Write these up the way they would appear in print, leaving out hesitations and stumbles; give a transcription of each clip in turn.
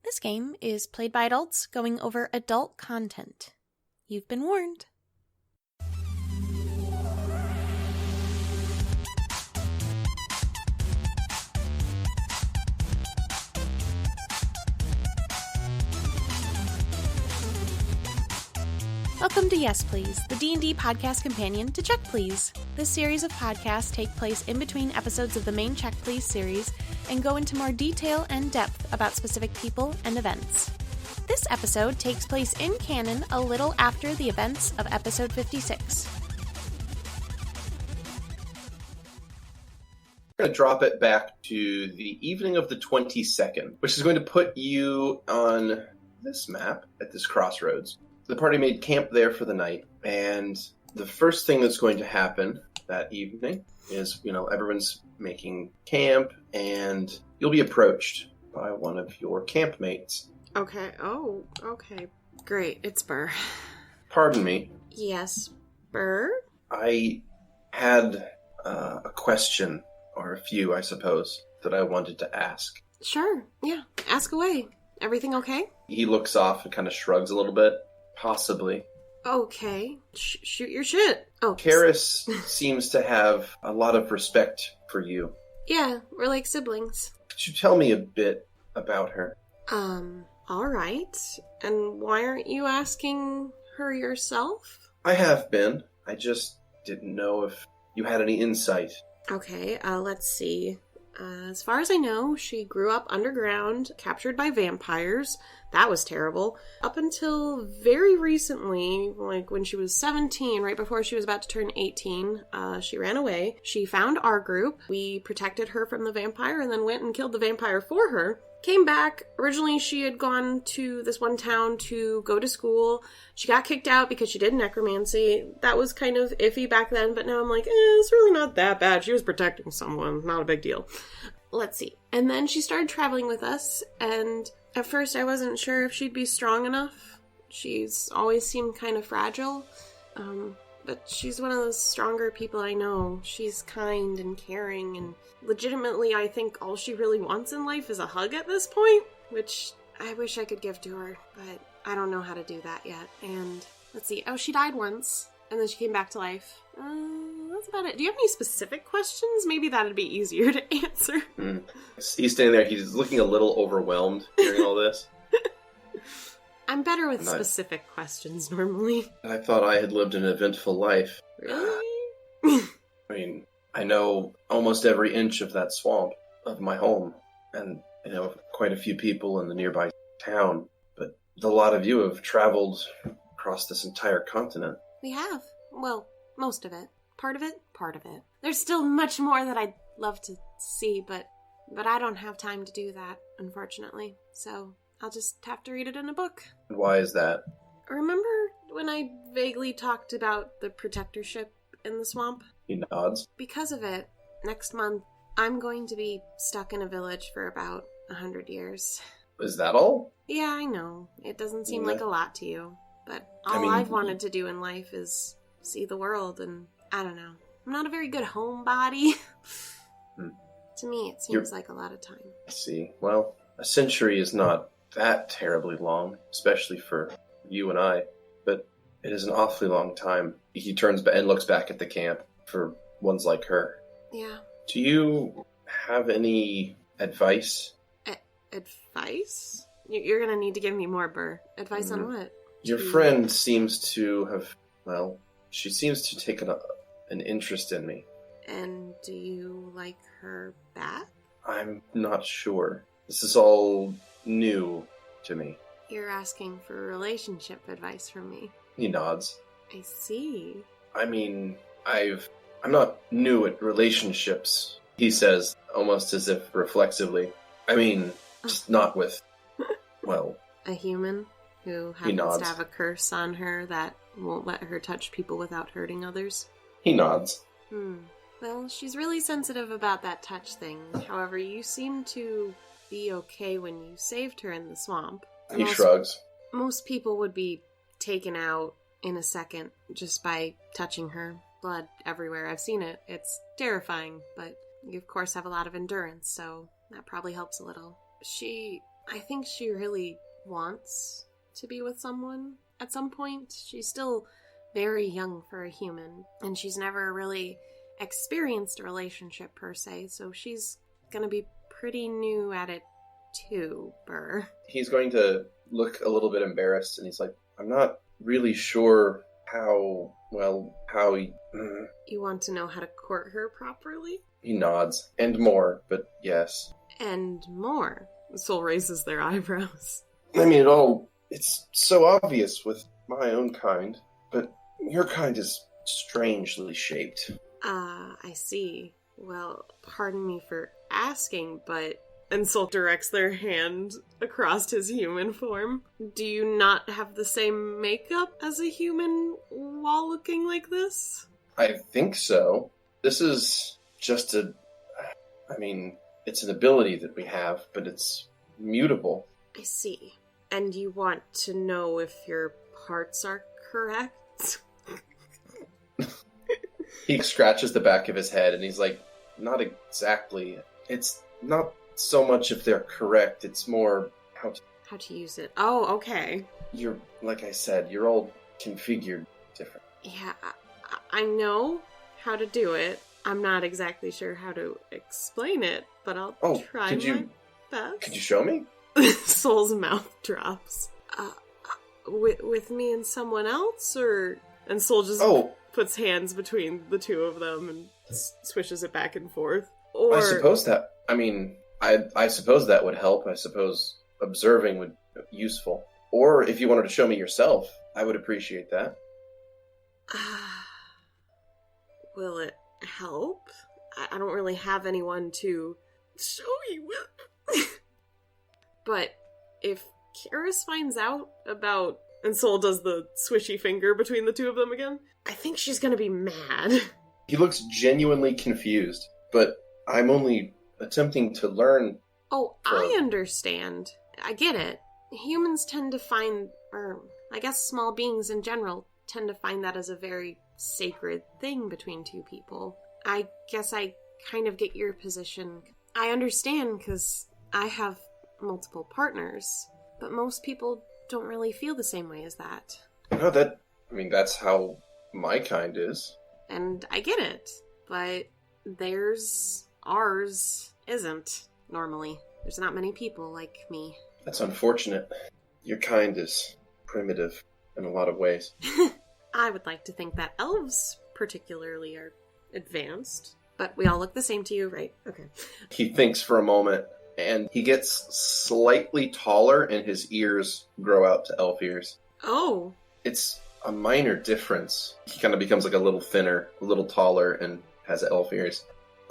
This game is played by adults going over adult content. You've been warned. Welcome to Yes Please, the D&D podcast companion to Check Please. This series of podcasts take place in between episodes of the main Check Please series and go into more detail and depth about specific people and events. This episode takes place in canon a little after the events of episode 56. We're going to drop it back to the evening of the 22nd, which is going to put you on this map at this crossroads. The party made camp there for the night, and the first thing that's going to happen that evening is, everyone's making camp, and you'll be approached by one of your campmates. Okay. Oh, okay. Great. It's Burr. Pardon me. Yes, Burr? I had a question, or a few, I suppose, that I wanted to ask. Sure. Yeah. Ask away. Everything okay? He looks off and kind of shrugs a little bit. Possibly. Okay. Shoot your shit. Oh. Karis seems to have a lot of respect for you. Yeah, we're like siblings. Could you tell me a bit about her? Alright. And why aren't you asking her yourself? I have been. I just didn't know if you had any insight. Okay, let's see. As far as I know, she grew up underground, captured by vampires. That was terrible. Up until very recently, like when she was 17, right before she was about to turn 18, she ran away. She found our group. We protected her from the vampire and then went and killed the vampire for her. Came back. Originally, she had gone to this one town to go to school. She got kicked out because she did necromancy. That was kind of iffy back then, but now I'm like, it's really not that bad. She was protecting someone. Not a big deal. Let's see. And then she started traveling with us, and at first I wasn't sure if she'd be strong enough. She's always seemed kind of fragile. But she's one of those stronger people I know. She's kind and caring, and legitimately I think all she really wants in life is a hug at this point, which I wish I could give to her, but I don't know how to do that yet. And let's see. Oh, she died once, and then she came back to life. That's about it. Do you have any specific questions? Maybe that'd be easier to answer. He's standing there. He's looking a little overwhelmed hearing all this. I'm better with specific questions normally. I thought I had lived an eventful life. Really? I know almost every inch of that swamp of my home, and quite a few people in the nearby town, but a lot of you have traveled across this entire continent. We have. Well, most of it. Part of it? Part of it. There's still much more that I'd love to see, but I don't have time to do that, unfortunately. So I'll just have to read it in a book. Why is that? Remember when I vaguely talked about the protectorship in the swamp? He nods. Because of it, next month, I'm going to be stuck in a village for about 100 years. Is that all? Yeah, I know. It doesn't seem like a lot to you. But all I've wanted to do in life is see the world, and I don't know. I'm not a very good homebody. To me, it seems like a lot of time. I see. Well, a century is not that terribly long, especially for you and I, but it is an awfully long time. He turns back and looks back at the camp for ones like her. Yeah. Do you have any advice? Advice? You're gonna need to give me more, Burr. Advice on what? Your friend seems to have, she seems to take an interest in me. And do you like her back? I'm not sure. This is all new to me. You're asking for relationship advice from me. He nods. I see. I'm not new at relationships, he says, almost as if reflexively. Just not with, a human who happens to have a curse on her that won't let her touch people without hurting others. He nods. Well, she's really sensitive about that touch thing. However, you seem to be okay when you saved her in the swamp. He shrugs. Most people would be taken out in a second just by touching her. Blood everywhere. I've seen it. It's terrifying, but you of course have a lot of endurance, so that probably helps a little. She I think she really wants to be with someone at some point. She's still very young for a human, and she's never really experienced a relationship per se, so she's gonna be pretty new at it too, Burr. He's going to look a little bit embarrassed, and he's like, I'm not really sure how he... You want to know how to court her properly? He nods. And more, but yes. And more. Soul raises their eyebrows. I mean, it's so obvious with my own kind, but your kind is strangely shaped. I see. Well, pardon me for asking, but... And Soul directs their hand across his human form. Do you not have the same makeup as a human while looking like this? I think so. This is just it's an ability that we have, but it's mutable. I see. And you want to know if your parts are correct? He scratches the back of his head, and he's like, not exactly. It's not so much if they're correct, it's more how to use it. Oh, okay. You're, like I said, you're all configured different. Yeah, I know how to do it. I'm not exactly sure how to explain it, but I'll try my best. Could you show me? Soul's mouth drops. With me and someone else, or... And Soul just puts hands between the two of them and swishes it back and forth. Or... I suppose that would help. I suppose observing would be useful. Or if you wanted to show me yourself, I would appreciate that. Will it help? I don't really have anyone to show you with. But if Karis finds out about... And Soul does the swishy finger between the two of them again, I think she's gonna be mad. He looks genuinely confused, but I'm only attempting to learn. Oh, I understand. I get it. Humans tend to find, or I guess small beings in general, tend to find that as a very sacred thing between two people. I guess I kind of get your position. I understand, because I have multiple partners, but most people don't really feel the same way as that. No, that's how my kind is. And I get it, but ours isn't, normally. There's not many people like me. That's unfortunate. Your kind is primitive in a lot of ways. I would like to think that elves, particularly, are advanced. But we all look the same to you, right? Okay. He thinks for a moment, and he gets slightly taller, and his ears grow out to elf ears. Oh. It's a minor difference. He kind of becomes like a little thinner, a little taller, and has elf ears.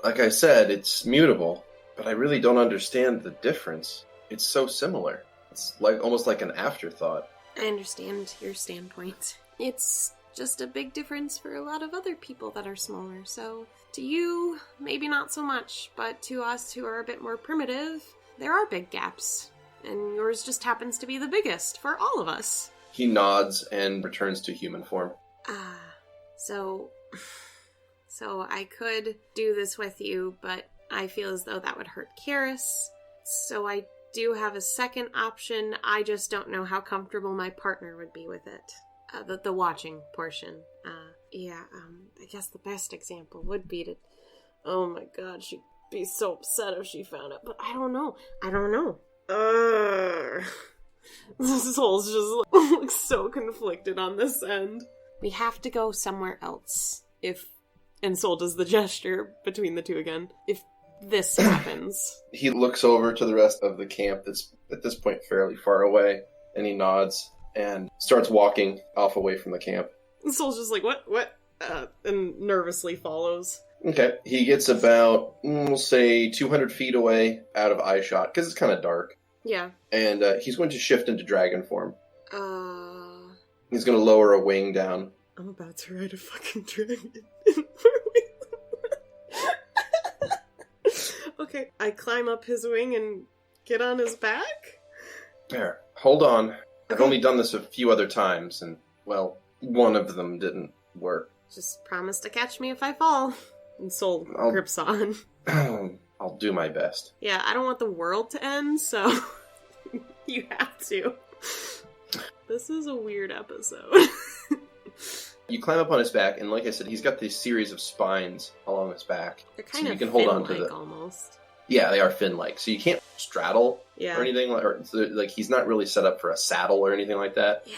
Like I said, it's mutable, but I really don't understand the difference. It's so similar. It's like almost like an afterthought. I understand your standpoint. It's just a big difference for a lot of other people that are smaller, so to you, maybe not so much, but to us who are a bit more primitive, there are big gaps, and yours just happens to be the biggest for all of us. He nods and returns to human form. So I could do this with you, but I feel as though that would hurt Karis, so I do have a second option. I just don't know how comfortable my partner would be with it. The watching portion. I guess the best example would be to... Oh my god, she'd be so upset if she found it, but I don't know. Soul's just looks so conflicted on this end. We have to go somewhere else. And Soul does the gesture between the two again. If this happens. He looks over to the rest of the camp that's at this point fairly far away, and he nods and starts walking off away from the camp. Soul's just like, what? And nervously follows. Okay. He gets about, we'll say, 200 feet away out of eye shot, because it's kind of dark. Yeah. And he's going to shift into dragon form. He's going to lower a wing down. I'm about to ride a fucking dragon. Okay, I climb up his wing and get on his back? There. Hold on. I've only done this a few other times, and, well, one of them didn't work. Just promise to catch me if I fall. And Soul grips on. I'll do my best. Yeah, I don't want the world to end, so You have to. This is a weird episode. You climb up on his back, and like I said, he's got this series of spines along his back. They're kind so of you can hold on to fin-like the. almost. Yeah, they are fin-like, so you can't straddle Yeah. or anything. Like he's not really set up for a saddle or anything like that. Yeah.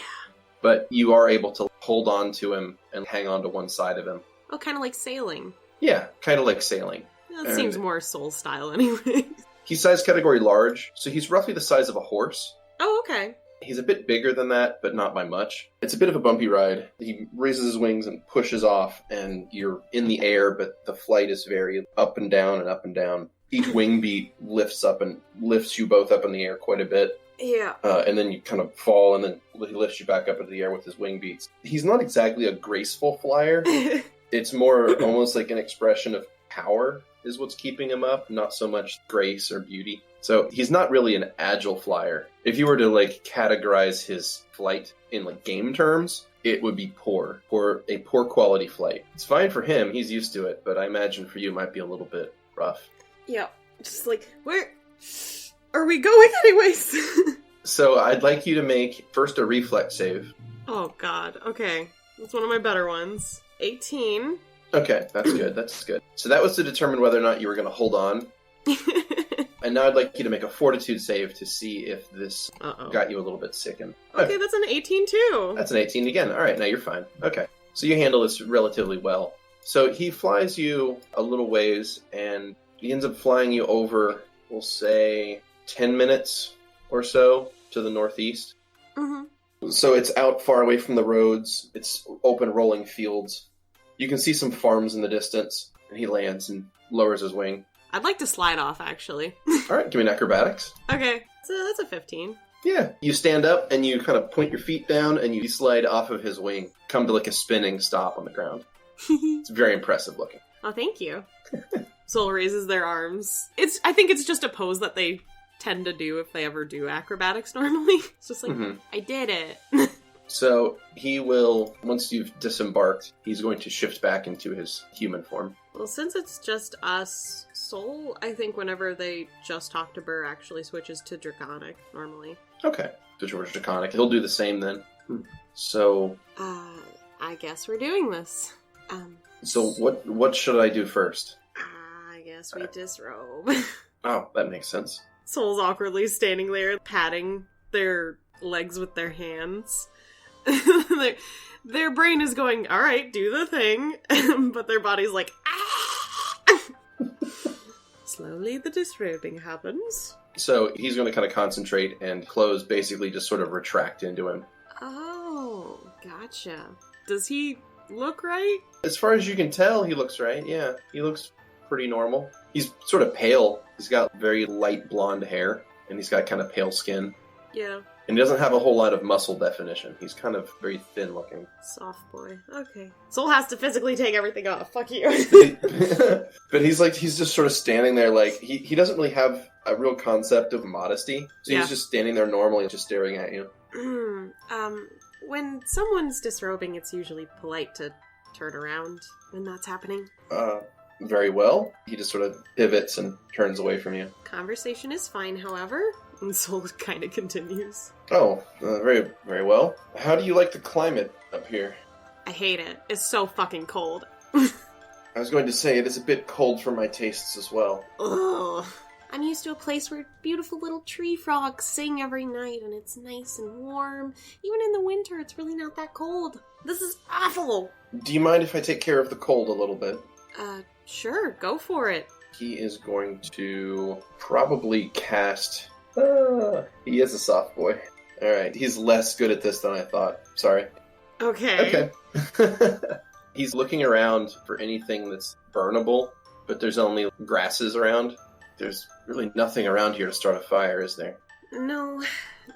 But you are able to hold on to him and hang on to one side of him. Oh, kind of like sailing. Yeah, kind of like sailing. That seems more soul style anyway. He's size category large, so he's roughly the size of a horse. Oh, okay. He's a bit bigger than that, but not by much. It's a bit of a bumpy ride. He raises his wings and pushes off, and you're in the air, but the flight is very up and down and up and down. Each wing beat lifts up and lifts you both up in the air quite a bit. Yeah. And then you kind of fall, and then he lifts you back up into the air with his wing beats. He's not exactly a graceful flyer. It's more almost like an expression of power is what's keeping him up, not so much grace or beauty. So he's not really an agile flyer. If you were to like categorize his flight in like game terms, it would be poor. A poor quality flight. It's fine for him, he's used to it, but I imagine for you it might be a little bit rough. Yeah. Just like, where are we going anyways? So I'd like you to make first a reflex save. Oh god, okay. That's one of my better ones. 18. Okay, that's good, that's good. So that was to determine whether or not you were going to hold on. And now I'd like you to make a fortitude save to see if this got you a little bit sickened. Okay, that's an 18 too. That's an 18 again. All right, now you're fine. Okay, so you handle this relatively well. So he flies you a little ways, and he ends up flying you over, we'll say, 10 minutes or so to the northeast. Mm-hmm. So it's out far away from the roads. It's open rolling fields. You can see some farms in the distance, and he lands and lowers his wing. I'd like to slide off, actually. All right, give me an acrobatics. Okay, so that's a 15. Yeah. You stand up, and you kind of point your feet down, and you slide off of his wing. Come to like a spinning stop on the ground. It's very impressive looking. Oh, thank you. Soul raises their arms. I think it's just a pose that they tend to do if they ever do acrobatics normally. It's just like, I did it. So he will, once you've disembarked, he's going to shift back into his human form. Well, since it's just us, Soul, I think whenever they just talk to Burr, actually switches to Draconic, normally. Okay. To George Draconic. He'll do the same then. So... I guess we're doing this. So what should I do first? I guess we disrobe. Oh, that makes sense. Soul's awkwardly standing there, patting their legs with their hands. Their brain is going, alright, do the thing. But their body's like, ah! Slowly the disrobing happens. So he's going to kind of concentrate, and clothes basically just sort of retract into him. Oh, gotcha. Does he look right? As far as you can tell, he looks right, yeah. He looks pretty normal. He's sort of pale. He's got very light blonde hair, and he's got kind of pale skin. Yeah. And he doesn't have a whole lot of muscle definition. He's kind of very thin looking. Soft boy. Okay. Soul has to physically take everything off. Fuck you. But he's just sort of standing there like, he doesn't really have a real concept of modesty. So he's just standing there normally, just staring at you. When someone's disrobing, it's usually polite to turn around when that's happening. Very well. He just sort of pivots and turns away from you. Conversation is fine, however. And Soul kind of continues. Oh, very, very well. How do you like the climate up here? I hate it. It's so fucking cold. I was going to say, it is a bit cold for my tastes as well. Ugh. I'm used to a place where beautiful little tree frogs sing every night, and it's nice and warm. Even in the winter, it's really not that cold. This is awful! Do you mind if I take care of the cold a little bit? Sure, go for it. He is going to probably cast... he is a soft boy. Alright, he's less good at this than I thought. Sorry. Okay. He's looking around for anything that's burnable, but there's only grasses around. There's really nothing around here to start a fire, is there? No,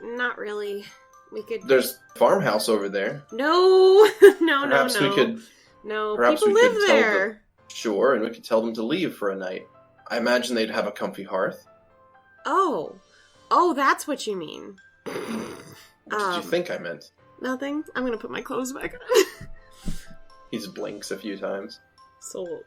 not really. We could... There's a farmhouse over there. No! Perhaps we could... No, perhaps people we live could tell there. them, sure, and we could tell them to leave for a night. I imagine they'd have a comfy hearth. Oh, that's what you mean. What did you think I meant? Nothing. I'm gonna put my clothes back on. He just blinks a few times. Soul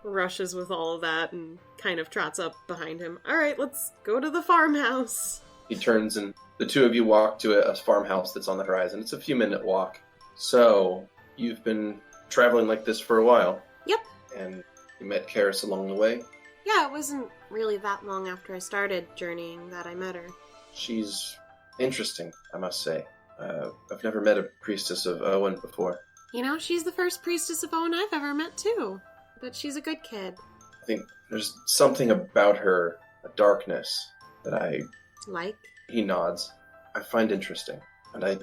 rushes with all of that and kind of trots up behind him. Alright, let's go to the farmhouse. He turns and the two of you walk to a farmhouse that's on the horizon. It's a few-minute walk. So, you've been traveling like this for a while. Yep. And you met Karis along the way. Yeah, it wasn't really that long after I started journeying that I met her. She's interesting, I must say. I've never met a priestess of Owen before. You know, she's the first priestess of Owen I've ever met, too. But she's a good kid. I think there's something about her, a darkness, that I... Like? He nods. I find interesting. And I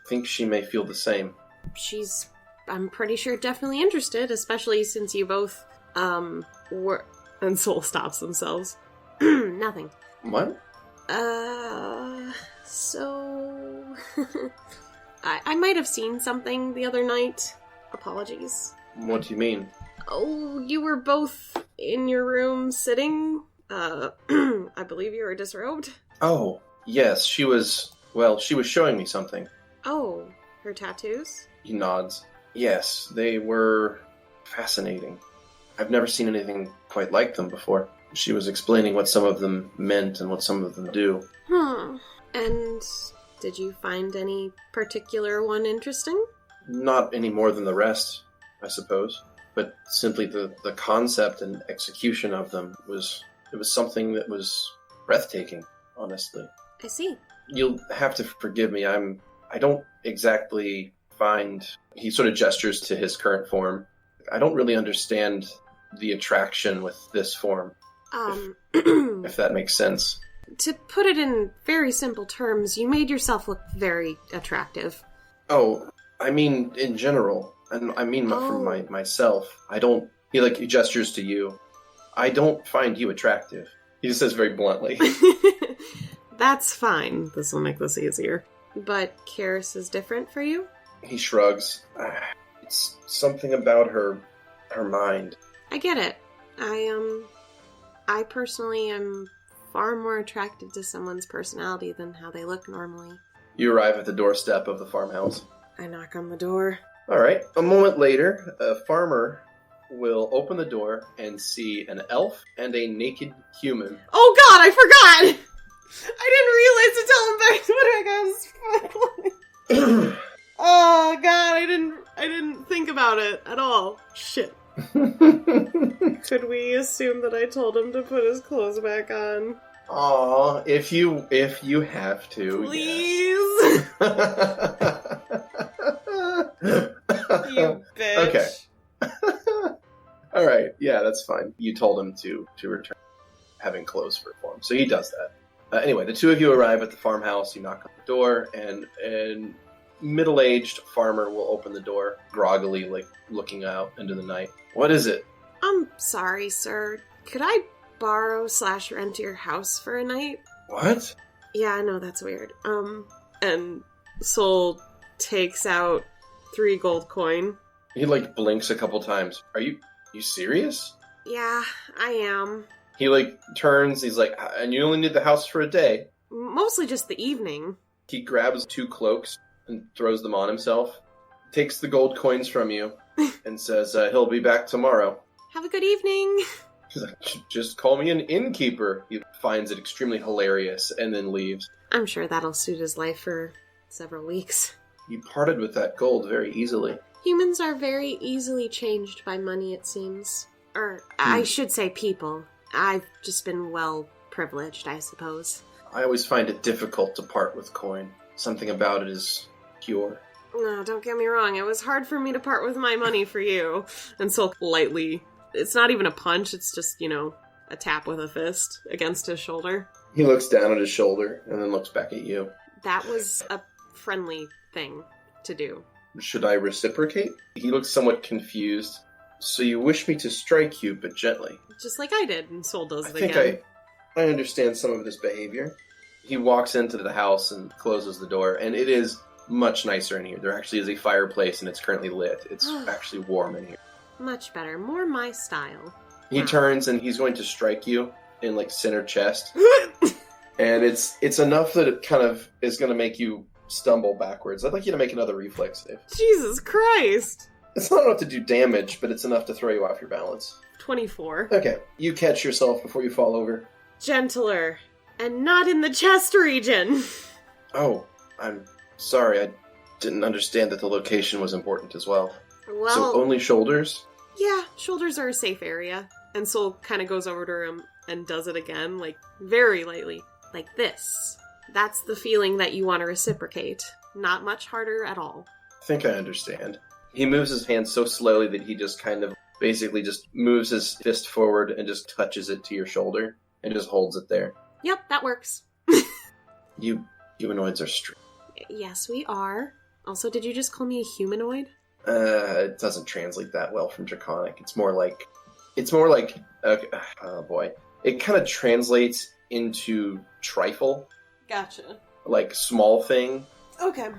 think she may feel the same. I'm pretty sure, definitely interested, especially since you both, were... And Soul stops themselves. Nothing. What? So... I might have seen something the other night. Apologies. What do you mean? Oh, you were both in your room sitting? I believe you were disrobed? Oh, yes, she was showing me something. Oh, her tattoos? He nods. Yes, they were fascinating. I've never seen anything quite like them before. She was explaining what some of them meant and what some of them do. And did you find any particular one interesting? Not any more than the rest, I suppose. But simply the concept and execution of them was something that was breathtaking, honestly. I see. You'll have to forgive me. I don't exactly find... He sort of gestures to his current form. I don't really understand the attraction with this form. If that makes sense. To put it in very simple terms, you made yourself look very attractive. Oh, I mean in general. And I mean from myself. He gestures to you. I don't find you attractive. He just says very bluntly. That's fine. This will make this easier. But Karis is different for you? He shrugs. It's something about her mind. I get it. I personally am far more attracted to someone's personality than how they look normally. You arrive at the doorstep of the farmhouse. I knock on the door. Alright, a moment later, a farmer will open the door and see an elf and a naked human. Oh god, I forgot! I didn't realize to tell him back. Oh god, I didn't think about it at all. Shit. Could we assume that I told him to put his clothes back on? Aw, if you have to. Please? Yes. You bitch. Okay. Alright, yeah, that's fine. You told him to return having clothes for form, so he does that. Anyway, the two of you arrive at the farmhouse, you knock on the door, and a middle-aged farmer will open the door, groggily, looking out into the night. What is it? I'm sorry, sir. Could I borrow/rent your house for a night? What? Yeah, I know, that's weird. And Soul takes out 3 gold coin. He, blinks a couple times. Are you serious? Yeah, I am. He, turns, he's like, and you only need the house for a day? Mostly just the evening. He grabs 2 cloaks and throws them on himself, takes the gold coins from you, and says he'll be back tomorrow. Have a good evening. He's like, just call me an innkeeper. He finds it extremely hilarious and then leaves. I'm sure that'll suit his life for several weeks. You parted with that gold very easily. Humans are very easily changed by money, it seems. Or, I should say people. I've just been well privileged, I suppose. I always find it difficult to part with coin. Something about it is pure. No, don't get me wrong. It was hard for me to part with my money for you. And so lightly. It's not even a punch, it's just, a tap with a fist against his shoulder. He looks down at his shoulder and then looks back at you. That was a friendly thing to do. Should I reciprocate? He looks somewhat confused. So you wish me to strike you, but gently. Just like I did, and Soul does it again. I think I understand some of this behavior. He walks into the house and closes the door, and it is much nicer in here. There actually is a fireplace, and it's currently lit. It's actually warm in here. Much better. More my style. He turns, and he's going to strike you in, center chest. And it's enough that it kind of is going to make you stumble backwards. I'd like you to make another reflex save. Jesus Christ! It's not enough to do damage, but it's enough to throw you off your balance. 24. Okay. You catch yourself before you fall over. Gentler. And not in the chest region. Oh, I'm sorry. I didn't understand that the location was important as well. Well, So only shoulders? yeah, shoulders are a safe area. And Soul kind of goes over to him and does it again, like, very lightly. Like this. That's the feeling that you want to reciprocate. Not much harder at all. I think I understand. He moves his hand so slowly that he just kind of basically just moves his fist forward and just touches it to your shoulder and just holds it there. Yep, that works. You humanoids are strange. Yes, we are. Also, did you just call me a humanoid? It doesn't translate that well from Draconic. It's more like, oh boy. It kind of translates into trifle, Gotcha. like small thing. Okay.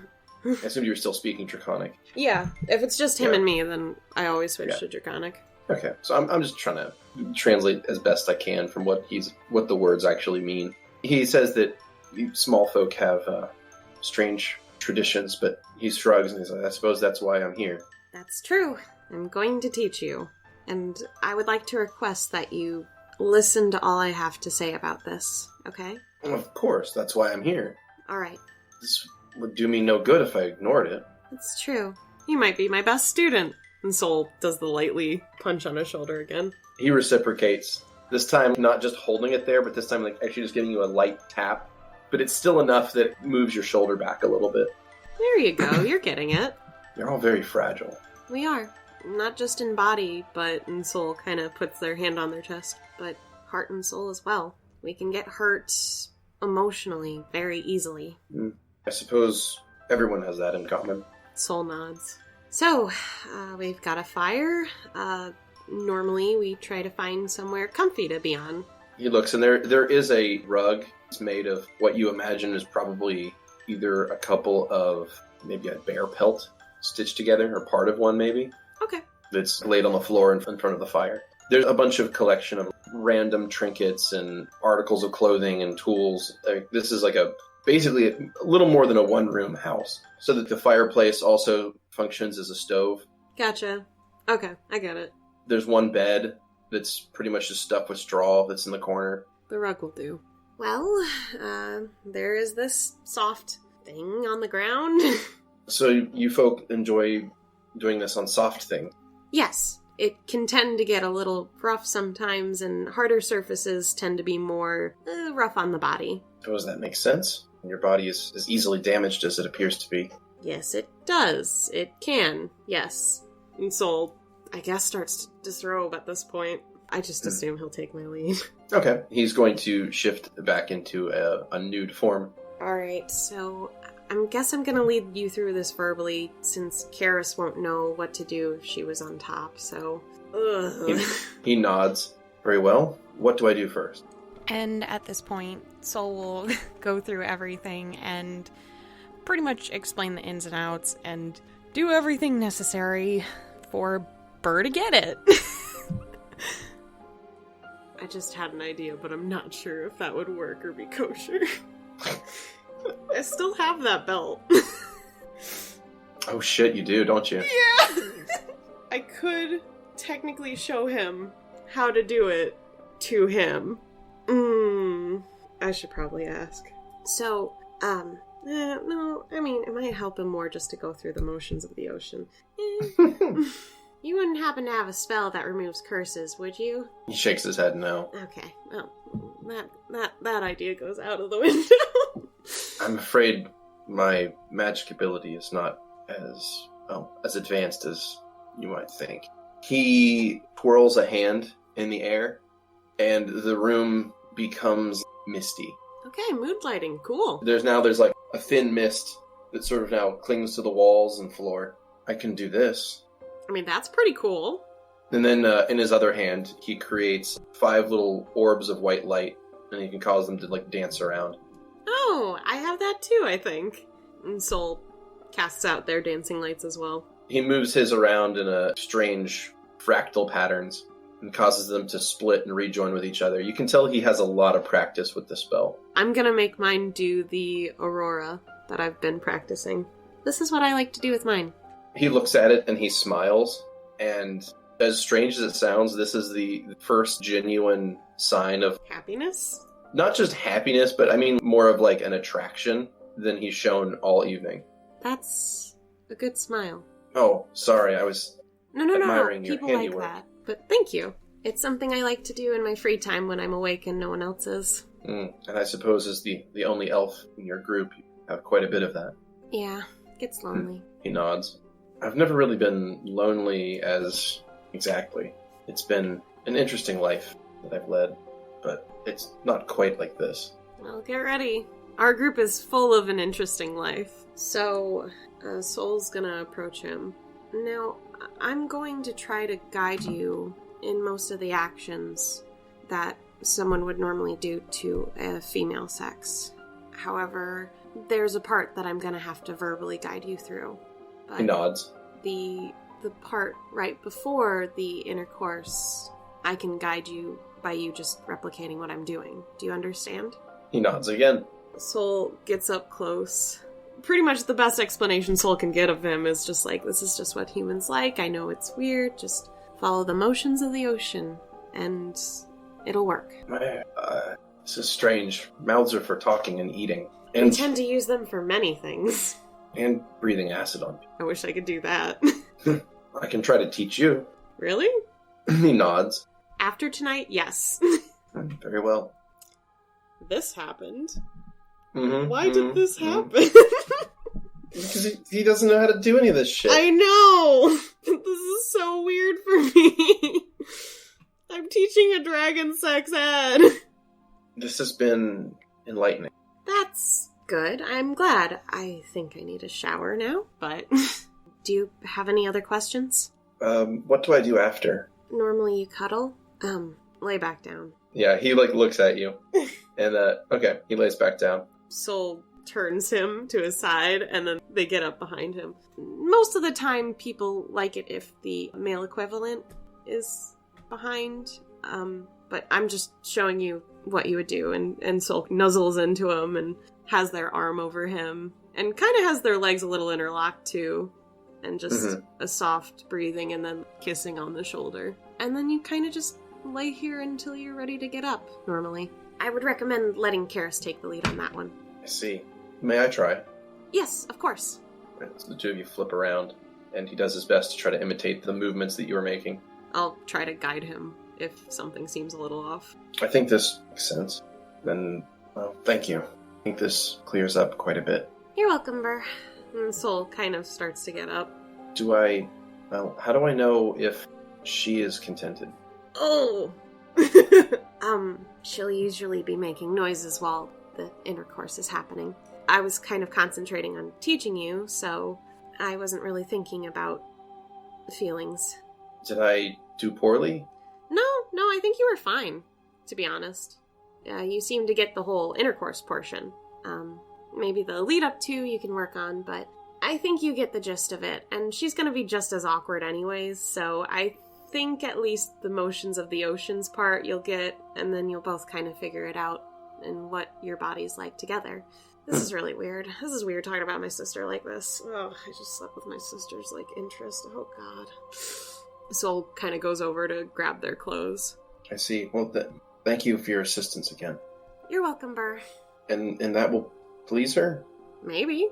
I assumed you were still speaking Draconic. Yeah, if it's just him Yeah. and me, then I always switch Yeah. to Draconic. Okay, so I'm just trying to translate as best I can from what the words actually mean. He says that you small folk have strange traditions, but he shrugs and he's like, I suppose that's why I'm here. That's true. I'm going to teach you. And I would like to request that you listen to all I have to say about this, okay? Well, of course, that's why I'm here. Alright. This would do me no good if I ignored it. It's true. You might be my best student. And Soul does the lightly punch on his shoulder again. He reciprocates. This time, not just holding it there, but this time, like, actually just giving you a light tap. But it's still enough that it moves your shoulder back a little bit. There you go, you're getting it. You're all very fragile. We are. Not just in body, but in soul. Kind of puts their hand on their chest. But heart and soul as well. We can get hurt emotionally very easily. I suppose everyone has that in common. Soul nods. So, we've got a fire. Normally we try to find somewhere comfy to be on. He looks, and there is a rug. It's made of what you imagine is probably either a couple of, maybe a bear pelt stitched together, or part of one maybe. Okay. That's laid on the floor in front of the fire. There's a bunch of collection of random trinkets and articles of clothing and tools. This is like basically a little more than a one-room house. So that the fireplace also functions as a stove. Gotcha. Okay, I get it. There's one bed that's pretty much just stuffed with straw that's in the corner. The rug will do. Well, there is this soft thing on the ground. So you folk enjoy doing this on soft things. Yes, it can tend to get a little rough sometimes, and harder surfaces tend to be more rough on the body. Suppose that makes sense. Your body is as easily damaged as it appears to be. Yes, it does. It can, yes. And Soul, I guess, starts to throw at this point. I just assume he'll take my lead. Okay. He's going to shift back into a nude form. Alright, so I guess I'm gonna lead you through this verbally, since Karis won't know what to do if she was on top, so... Ugh. He nods. Very well. What do I do first? And at this point, Soul will go through everything and pretty much explain the ins and outs and do everything necessary for Burr to get it. I just had an idea, but I'm not sure if that would work or be kosher. I still have that belt. Oh shit, you do, don't you? Yeah! I could technically show him how to do it to him. I should probably ask. So, no, I mean, it might help him more just to go through the motions of the ocean. You wouldn't happen to have a spell that removes curses, would you? He shakes his head no. Okay, well, that idea goes out of the window. I'm afraid my magic ability is not as advanced as you might think. He twirls a hand in the air, and the room becomes misty. Okay, mood lighting, cool. There's like a thin mist that sort of now clings to the walls and floor. I can do this. I mean, that's pretty cool. And then in his other hand, he creates 5 little orbs of white light, and he can cause them to like dance around. Oh, I have that too, I think. And Soul casts out their dancing lights as well. He moves his around in a strange fractal patterns and causes them to split and rejoin with each other. You can tell he has a lot of practice with the spell. I'm gonna make mine do the aurora that I've been practicing. This is what I like to do with mine. He looks at it and he smiles, and as strange as it sounds, this is the first genuine sign of Happiness? not just happiness, but I mean more of like an attraction than he's shown all evening. That's a good smile. Oh, sorry, I was No. admiring your People handiwork. like that. But thank you. It's something I like to do in my free time when I'm awake and no one else is. And I suppose as the only elf in your group, you have quite a bit of that. Yeah, gets lonely. He nods. I've never really been lonely as exactly. It's been an interesting life that I've led, but it's not quite like this. Well, get ready. Our group is full of an interesting life. So, Soul's gonna approach him. Now, I'm going to try to guide you in most of the actions that someone would normally do to a female sex. However, there's a part that I'm gonna have to verbally guide you through. But He nods. the part right before the intercourse, I can guide you by you just replicating what I'm doing. Do you understand? He nods again. Soul gets up close. Pretty much the best explanation Soul can get of him is just like, this is just what humans like. I know it's weird. Just follow the motions of the ocean, and it'll work. This is strange. Mouths are for talking and eating. We And, tend to use them for many things. and breathing acid on people. I wish I could do that. I can try to teach you. Really? He nods. After tonight, yes. Very well. This happened. Mm-hmm, Why did this happen? Because he doesn't know how to do any of this shit. I know! This is so weird for me. I'm teaching a dragon sex ed. This has been enlightening. That's good. I'm glad. I think I need a shower now, but do you have any other questions? What do I do after? Normally you cuddle. Lay back down. Yeah, he looks at you. And okay, he lays back down. Soul turns him to his side, and then they get up behind him. Most of the time, people like it if the male equivalent is behind, but I'm just showing you what you would do, and Soul nuzzles into him and has their arm over him, and kind of has their legs a little interlocked too, and just a soft breathing and then kissing on the shoulder. And then you kind of just lay here until you're ready to get up, normally. I would recommend letting Karis take the lead on that one. I see. May I try? Yes, of course. So the two of you flip around, and he does his best to try to imitate the movements that you were making. I'll try to guide him if something seems a little off. I think this makes sense. Then, well, thank you. I think this clears up quite a bit. You're welcome, Burr. And Soul kind of starts to get up. How do I know if she is contented? Oh! She'll usually be making noises while the intercourse is happening. I was kind of concentrating on teaching you, so I wasn't really thinking about feelings. Did I do poorly? No, I think you were fine, to be honest. You seem to get the whole intercourse portion. Maybe the lead up to you can work on, but I think you get the gist of it, and she's gonna be just as awkward anyways, so I think at least the motions of the oceans part you'll get, and then you'll both kind of figure it out and what your body's like together. This is really weird. This is weird talking about my sister like this. Oh, I just slept with my sister's, interest. Oh, God. Soul kind of goes over to grab their clothes. I see. Well, thank you for your assistance again. You're welcome, Burr. And that will please her? Maybe.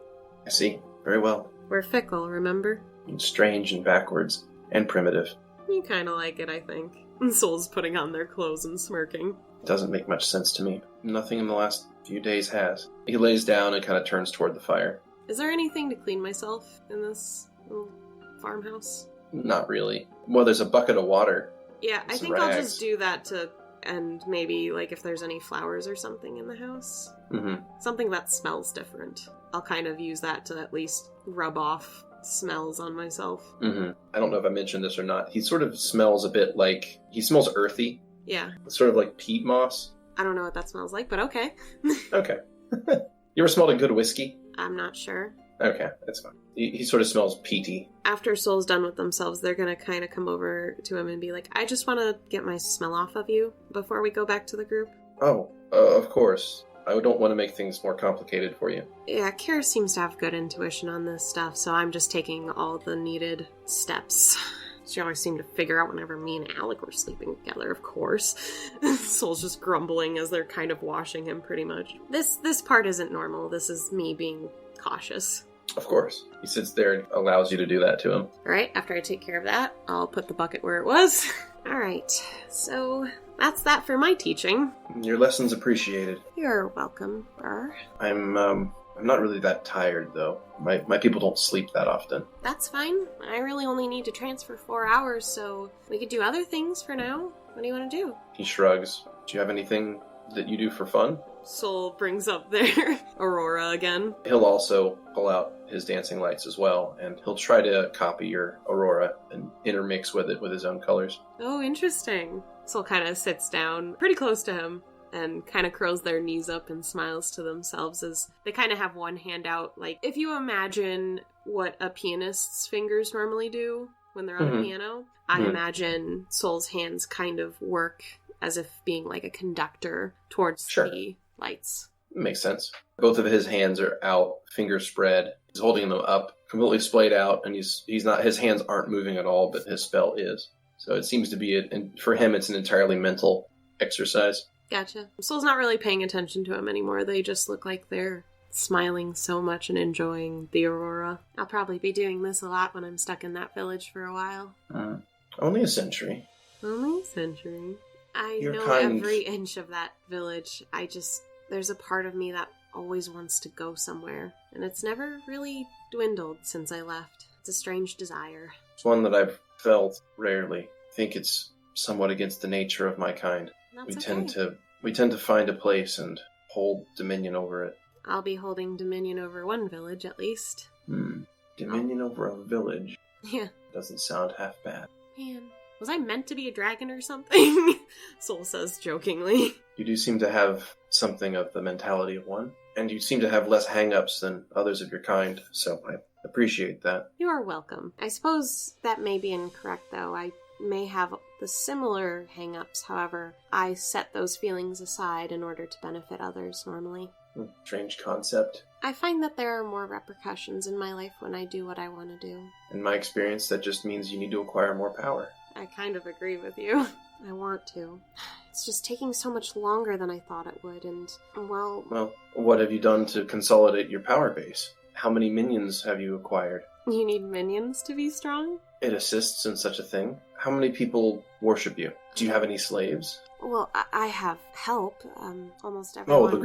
I see. Very well. We're fickle, remember? And strange and backwards. And primitive. You kind of like it, I think. And Soul's putting on their clothes and smirking. Doesn't make much sense to me. Nothing in the last few days has. He lays down and kind of turns toward the fire. Is there anything to clean myself in this little farmhouse? Not really. Well, there's a bucket of water. Yeah, I Some think I'll rags. just do that to, and maybe, if there's any flowers or something in the house. Mm-hmm. Something that smells different. I'll kind of use that to at least rub off smells on myself. Mm-hmm. I don't know if I mentioned this or not. He sort of smells a bit like... He smells earthy. Yeah. Sort of like peat moss. I don't know what that smells like, but okay. Okay. You ever smelled a good whiskey? I'm not sure. Okay, that's fine. He sort of smells peaty. After Soul's done with themselves, they're gonna kind of come over to him and be like, I just want to get my smell off of you before we go back to the group. Oh, of course. I don't want to make things more complicated for you. Yeah, Karis seems to have good intuition on this stuff, so I'm just taking all the needed steps She always seemed to figure out whenever me and Alec were sleeping together, of course. Soul's just grumbling as they're kind of washing him, pretty much. This part isn't normal. This is me being cautious. Of course. He sits there and allows you to do that to him. Alright, after I take care of that, I'll put the bucket where it was. Alright, so that's that for my teaching. Your lesson's appreciated. You're welcome, Burr. I'm not really that tired, though. My people don't sleep that often. That's fine. I really only need to transfer 4 hours, so we could do other things for now. What do you want to do? He shrugs. Do you have anything that you do for fun? Soul brings up their Aurora again. He'll also pull out his dancing lights as well, and he'll try to copy your Aurora and intermix with it with his own colors. Oh, interesting. Soul kind of sits down pretty close to him and kind of curls their knees up and smiles to themselves as they kind of have one hand out. Like, if you imagine what a pianist's fingers normally do when they're on a piano, I imagine Soul's hands kind of work as if being like a conductor towards the lights. Makes sense. Both of his hands are out, fingers spread. He's holding them up, completely splayed out, and he's not. His hands aren't moving at all, but his spell is. So it seems to be, and for him, it's an entirely mental exercise. Gotcha. Soul's not really paying attention to him anymore. They just look like they're smiling so much and enjoying the Aurora. I'll probably be doing this a lot when I'm stuck in that village for a while. Only a century. Only a century. I You're know kind. every inch of that village. There's a part of me that always wants to go somewhere, and it's never really dwindled since I left. It's a strange desire. It's one that I've felt rarely. I think it's somewhat against the nature of my kind. That's We tend to find a place and hold dominion over it. I'll be holding dominion over one village, at least. Dominion over a village. Yeah. Doesn't sound half bad. Man, was I meant to be a dragon or something? Soul says jokingly. You do seem to have something of the mentality of one, and you seem to have less hang-ups than others of your kind, so I appreciate that. You are welcome. I suppose that may be incorrect, though. I may have the similar hang-ups, however, I set those feelings aside in order to benefit others normally. Strange concept. I find that there are more repercussions in my life when I do what I want to do. In my experience, that just means you need to acquire more power. I kind of agree with you. I want to. It's just taking so much longer than I thought it would, and, well... Well, what have you done to consolidate your power base? How many minions have you acquired? You need minions to be strong? It assists in such a thing. How many people worship you? Do you have any slaves? Well, I have help. Almost everyone. Oh, the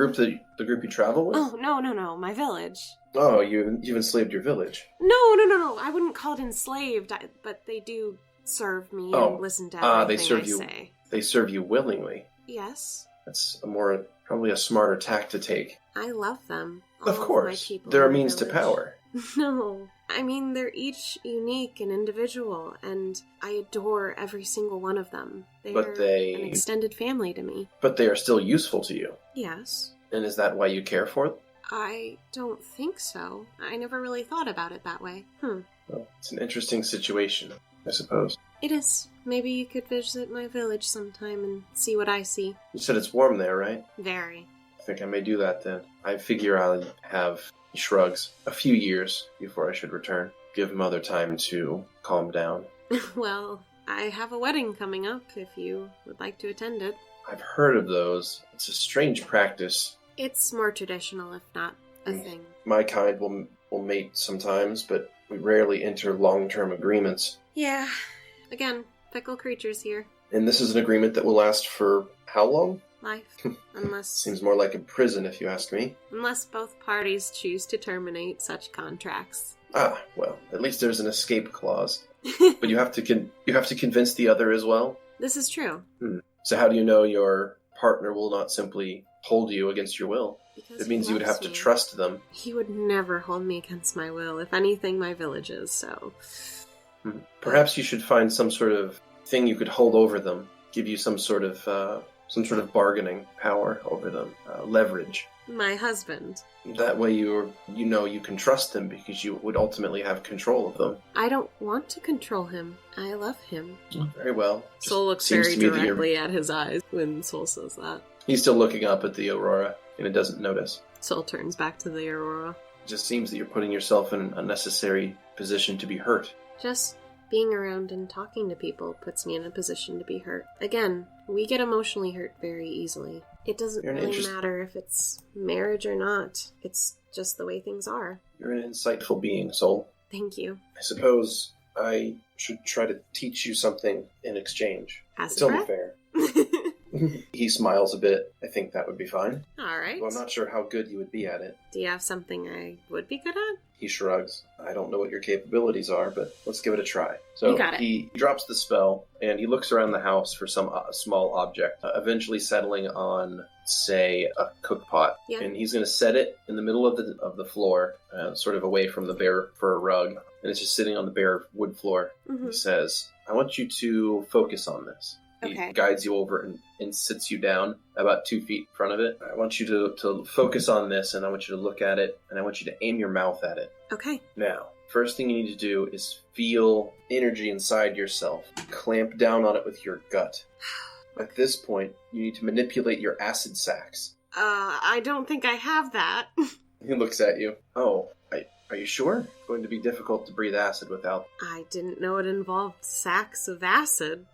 group you travel with? Oh, no, my village. Oh, you've enslaved your village. No. I wouldn't call it enslaved, but they do serve me and listen to everything I say. They serve you willingly. Yes. That's probably a smarter tack to take. I love them. Of course. They're a means to power. No. I mean, they're each unique and individual, and I adore every single one of them. They're an extended family to me. But they are still useful to you. Yes. And is that why you care for them? I don't think so. I never really thought about it that way. Well, it's an interesting situation, I suppose. It is. Maybe you could visit my village sometime and see what I see. You said it's warm there, right? Very. I think I may do that then. I figure I'll have, he shrugs, a few years before I should return. Give Mother time to calm down. Well, I have a wedding coming up if you would like to attend it. I've heard of those. It's a strange practice. It's more traditional, if not a thing. My kind will mate sometimes, but we rarely enter long-term agreements. Yeah. Again, fickle creatures here. And this is an agreement that will last for how long? Life. Unless... Seems more like a prison, if you ask me. Unless both parties choose to terminate such contracts. Ah, well, at least there's an escape clause. But you have to convince the other as well? This is true. So how do you know your partner will not simply hold you against your will? Because it means you would have to trust them. He would never hold me against my will. If anything, my village is, so... Perhaps you should find some sort of thing you could hold over them. Give you some sort of bargaining power over them. Leverage. My husband. That way you can trust them because you would ultimately have control of them. I don't want to control him. I love him. Very well. Soul looks very directly at his eyes when Soul says that. He's still looking up at the Aurora, and it doesn't notice. Soul turns back to the Aurora. It just seems that you're putting yourself in an unnecessary position to be hurt. Just Being around and talking to people puts me in a position to be hurt. Again, we get emotionally hurt very easily. It doesn't really matter if it's marriage or not. It's just the way things are. You're an insightful being, Soul. Thank you. I suppose I should try to teach you something in exchange. It's only fair. He smiles a bit. I think that would be fine. All right. Well, I'm not sure how good you would be at it. Do you have something I would be good at? He shrugs. I don't know what your capabilities are, but let's give it a try. So you got it. He drops the spell, and he looks around the house for some small object, eventually settling on, say, a cook pot. Yeah. And he's going to set it in the middle of the floor, sort of away from the bare fur rug, and it's just sitting on the bare wood floor. Mm-hmm. He says, I want you to focus on this. Okay. He guides you over and sits you down about 2 feet in front of it. I want you to focus on this, and I want you to look at it, and I want you to aim your mouth at it. Okay. Now, first thing you need to do is feel energy inside yourself. Clamp down on it with your gut. At this point, you need to manipulate your acid sacs. I don't think I have that. He looks at you. Oh, are you sure? It's going to be difficult to breathe acid without... I didn't know it involved sacks of acid.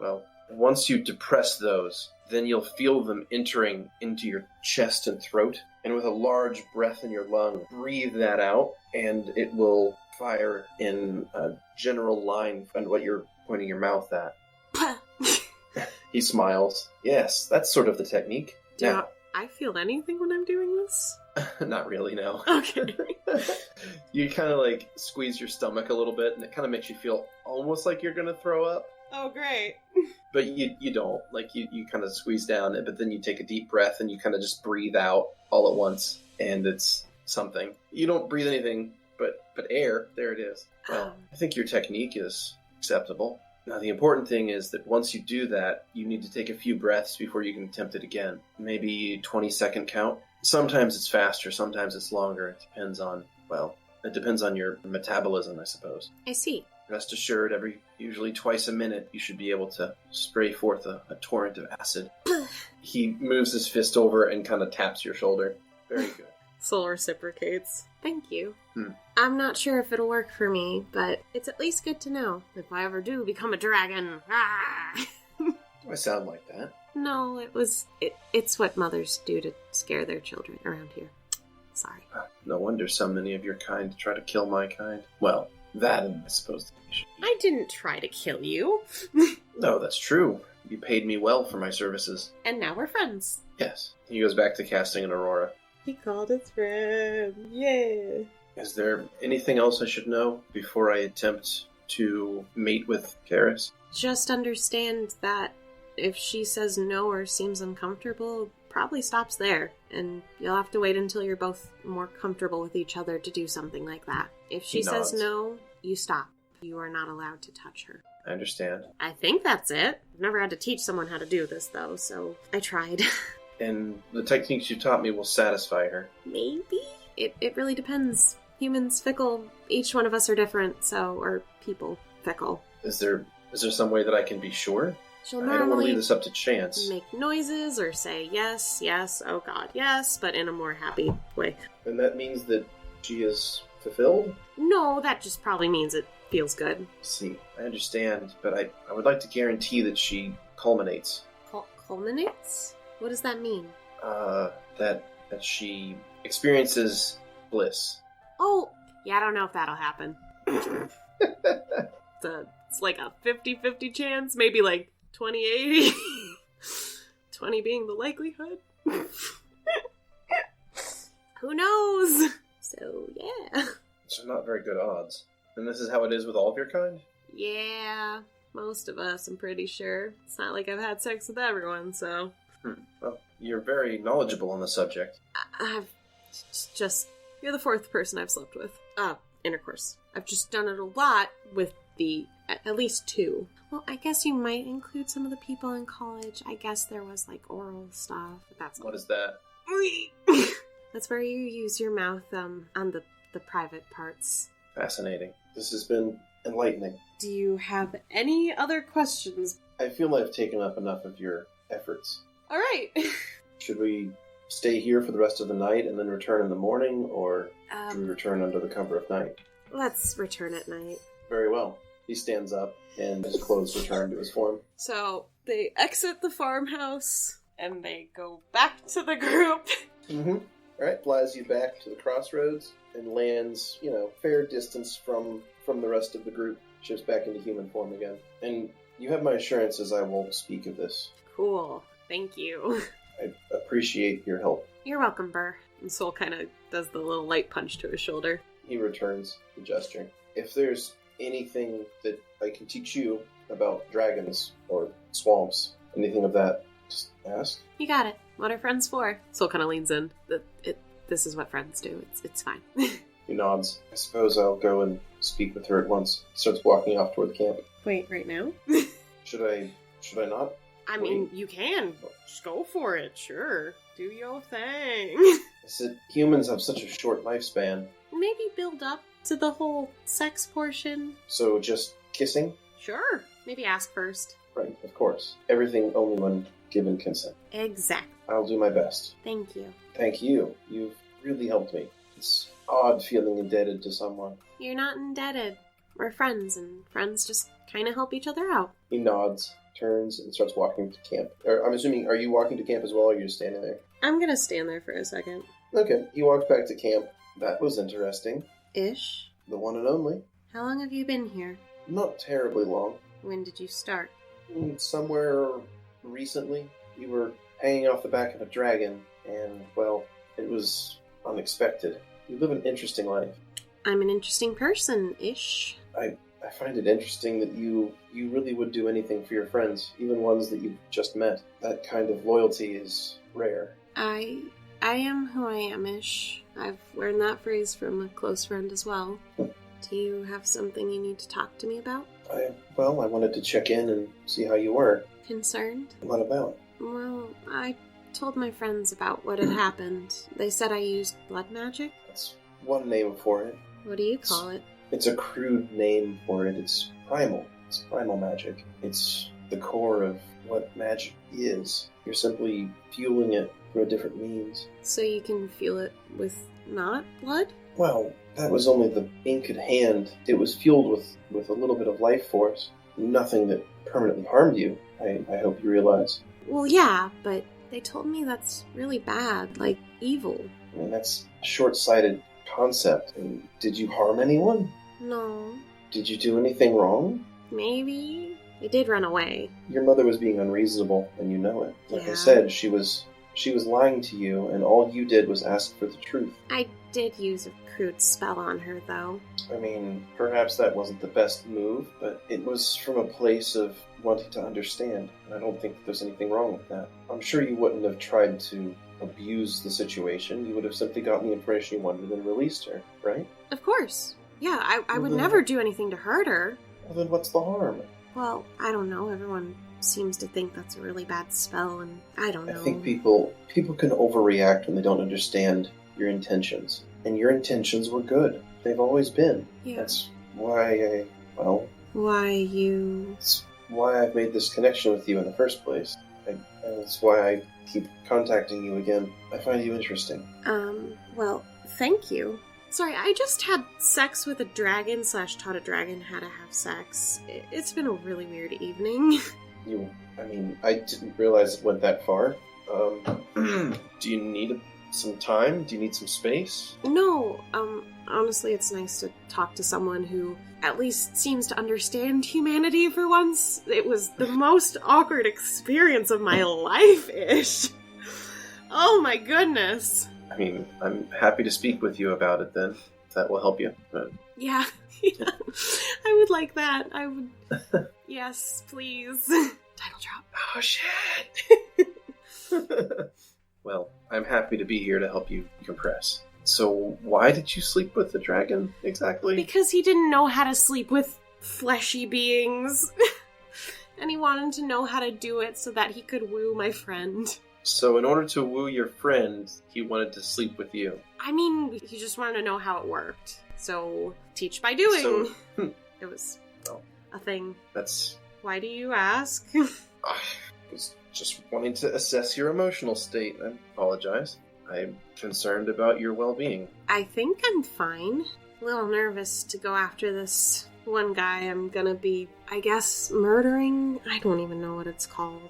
Well, once you depress those, then you'll feel them entering into your chest and throat, and with a large breath in your lung, breathe that out, and it will fire in a general line on what you're pointing your mouth at. He smiles. Yes, that's sort of the technique. Do I feel anything when I'm doing this? Not really, no. Okay. You kind of like squeeze your stomach a little bit, and it kind of makes you feel almost like you're going to throw up. Oh, great. But you don't. Like, you kind of squeeze down, but then you take a deep breath, and you kind of just breathe out all at once, and it's something. You don't breathe anything but air. There it is. Well, I think your technique is acceptable. Now, the important thing is that once you do that, you need to take a few breaths before you can attempt it again. Maybe 20-second count. Sometimes it's faster, sometimes it's longer. It depends on your metabolism, I suppose. I see. Rest assured, usually twice a minute, you should be able to spray forth a torrent of acid. He moves his fist over and kind of taps your shoulder. Very good. Soul reciprocates. Thank you. I'm not sure if it'll work for me, but it's at least good to know if I ever do become a dragon. Do I sound like that? No, it's what mothers do to scare their children around here. Sorry. No wonder so many of your kind try to kill my kind. Well, that, I suppose. I didn't try to kill you. No, that's true. You paid me well for my services. And now we're friends. Yes. He goes back to casting an aurora. He called his friend. Yeah. Is there anything else I should know before I attempt to mate with Karis? Just understand that if she says no or seems uncomfortable, probably stops there. And you'll have to wait until you're both more comfortable with each other to do something like that. If she says no, you stop. You are not allowed to touch her. I understand. I think that's it. I've never had to teach someone how to do this, though, so I tried. And the techniques you taught me will satisfy her. Maybe? It really depends. Humans fickle. Each one of us are different, or people fickle. Is there some way that I can be sure? She'll I don't want to normally leave this up to chance. make noises or say yes, yes, oh god, yes, but in a more happy way. And that means that she is fulfilled? No, that just probably means it feels good. See, I understand, but I would like to guarantee that she culminates. Culminates? What does that mean? That she experiences bliss. Oh, yeah, I don't know if that'll happen. It's like a 50-50 chance, maybe like 20-80. 20 being the likelihood. Who knows? So, yeah. So not very good odds. And this is how it is with all of your kind? Yeah, most of us, I'm pretty sure. It's not like I've had sex with everyone, so... Well, you're very knowledgeable on the subject. I've just... You're the fourth person I've slept with. Intercourse. I've just done it a lot with at least two. Well, I guess you might include some of the people in college. I guess there was, like, oral stuff. But that's What is that? That's where you use your mouth on the private parts. Fascinating. This has been enlightening. Do you have any other questions? I feel I've taken up enough of your efforts. All right. Should we stay here for the rest of the night and then return in the morning, or should we return under the cover of night? Let's return at night. Very well. He stands up, and his clothes return to his form. So they exit the farmhouse, and they go back to the group. Mm-hmm. Alright, flies you back to the crossroads, and lands, fair distance from the rest of the group. Shifts back into human form again. And you have my assurances I won't speak of this. Cool. Thank you. I appreciate your help. You're welcome, Burr. And Soul kind of does the little light punch to his shoulder. He returns the gesture. If there's anything that I can teach you about dragons or swamps, anything of that, just ask. You got it. What are friends for? Soul kind of leans in. This is what friends do. It's fine. He nods. I suppose I'll go and speak with her at once. Starts walking off toward the camp. Wait, right now? Should I not? I mean, you can. Just go for it, sure. Do your thing. I said humans have such a short lifespan. Maybe build up to the whole sex portion. So just kissing? Sure. Maybe ask first. Right, of course. Everything only when given consent. Exactly. I'll do my best. Thank you. Thank you. You've really helped me. It's odd feeling indebted to someone. You're not indebted. We're friends, and friends just kind of help each other out. He nods, turns, and starts walking to camp. I'm assuming, are you walking to camp as well, or are you just standing there? I'm gonna stand there for a second. Okay, he walks back to camp. That was interesting. Ish. The one and only. How long have you been here? Not terribly long. When did you start? Somewhere recently. We were hanging off the back of a dragon, and, well, it was unexpected. You live an interesting life. I'm an interesting person-ish. I find it interesting that you really would do anything for your friends, even ones that you've just met. That kind of loyalty is rare. I am who I am-ish. I've learned that phrase from a close friend as well. Do you have something you need to talk to me about? I wanted to check in and see how you were. Concerned? What about? Well, I told my friends about what had happened. They said I used blood magic. That's one name for it. What do you call it? It's a crude name for it. It's primal. It's primal magic. It's the core of what magic is. You're simply fueling it through a different means. So you can feel it with not blood? Well, that was only the inked hand. It was fueled with a little bit of life force. Nothing that permanently harmed you, I hope you realize. Well, yeah, but they told me that's really bad, like evil. I mean, that's a short-sighted concept. And did you harm anyone? No. Did you do anything wrong? Maybe. They did run away. Your mother was being unreasonable, and you know it. Like Yeah. I said, she was lying to you, and all you did was ask for the truth. I did use a crude spell on her, though. I mean, perhaps that wasn't the best move, but it was from a place of wanting to understand, and I don't think there's anything wrong with that. I'm sure you wouldn't have tried to abuse the situation. You would have simply gotten the information you wanted and released her, right? Of course. Yeah, I would Mhm. never do anything to hurt her. Well, then what's the harm? Well, I don't know. Everyone seems to think that's a really bad spell, and I don't know. I think people can overreact when they don't understand your intentions. And your intentions were good. They've always been. Yeah. That's why That's why I've made this connection with you in the first place. And that's why I keep contacting you again. I find you interesting. Well, thank you. Sorry, I just had sex with a dragon / taught a dragon how to have sex. It's been a really weird evening. I didn't realize it went that far. Do you need some time? Do you need some space? No, honestly, it's nice to talk to someone who at least seems to understand humanity for once. It was the most awkward experience of my life-ish. Oh my goodness. I mean, I'm happy to speak with you about it then. If that will help you. But... Yeah, I would like that. I would... Yes, please. Title drop. Oh, shit! Well, I'm happy to be here to help you compress. So, why did you sleep with the dragon, exactly? Because he didn't know how to sleep with fleshy beings. And he wanted to know how to do it so that he could woo my friend. So, in order to woo your friend, he wanted to sleep with you. I mean, he just wanted to know how it worked. So, teach by doing. So, It was well, a thing. that's... Why do you ask? I was just wanting to assess your emotional state. I apologize. I'm concerned about your well-being. I think I'm fine. A little nervous to go after this one guy I'm gonna be, I guess, murdering? I don't even know what it's called.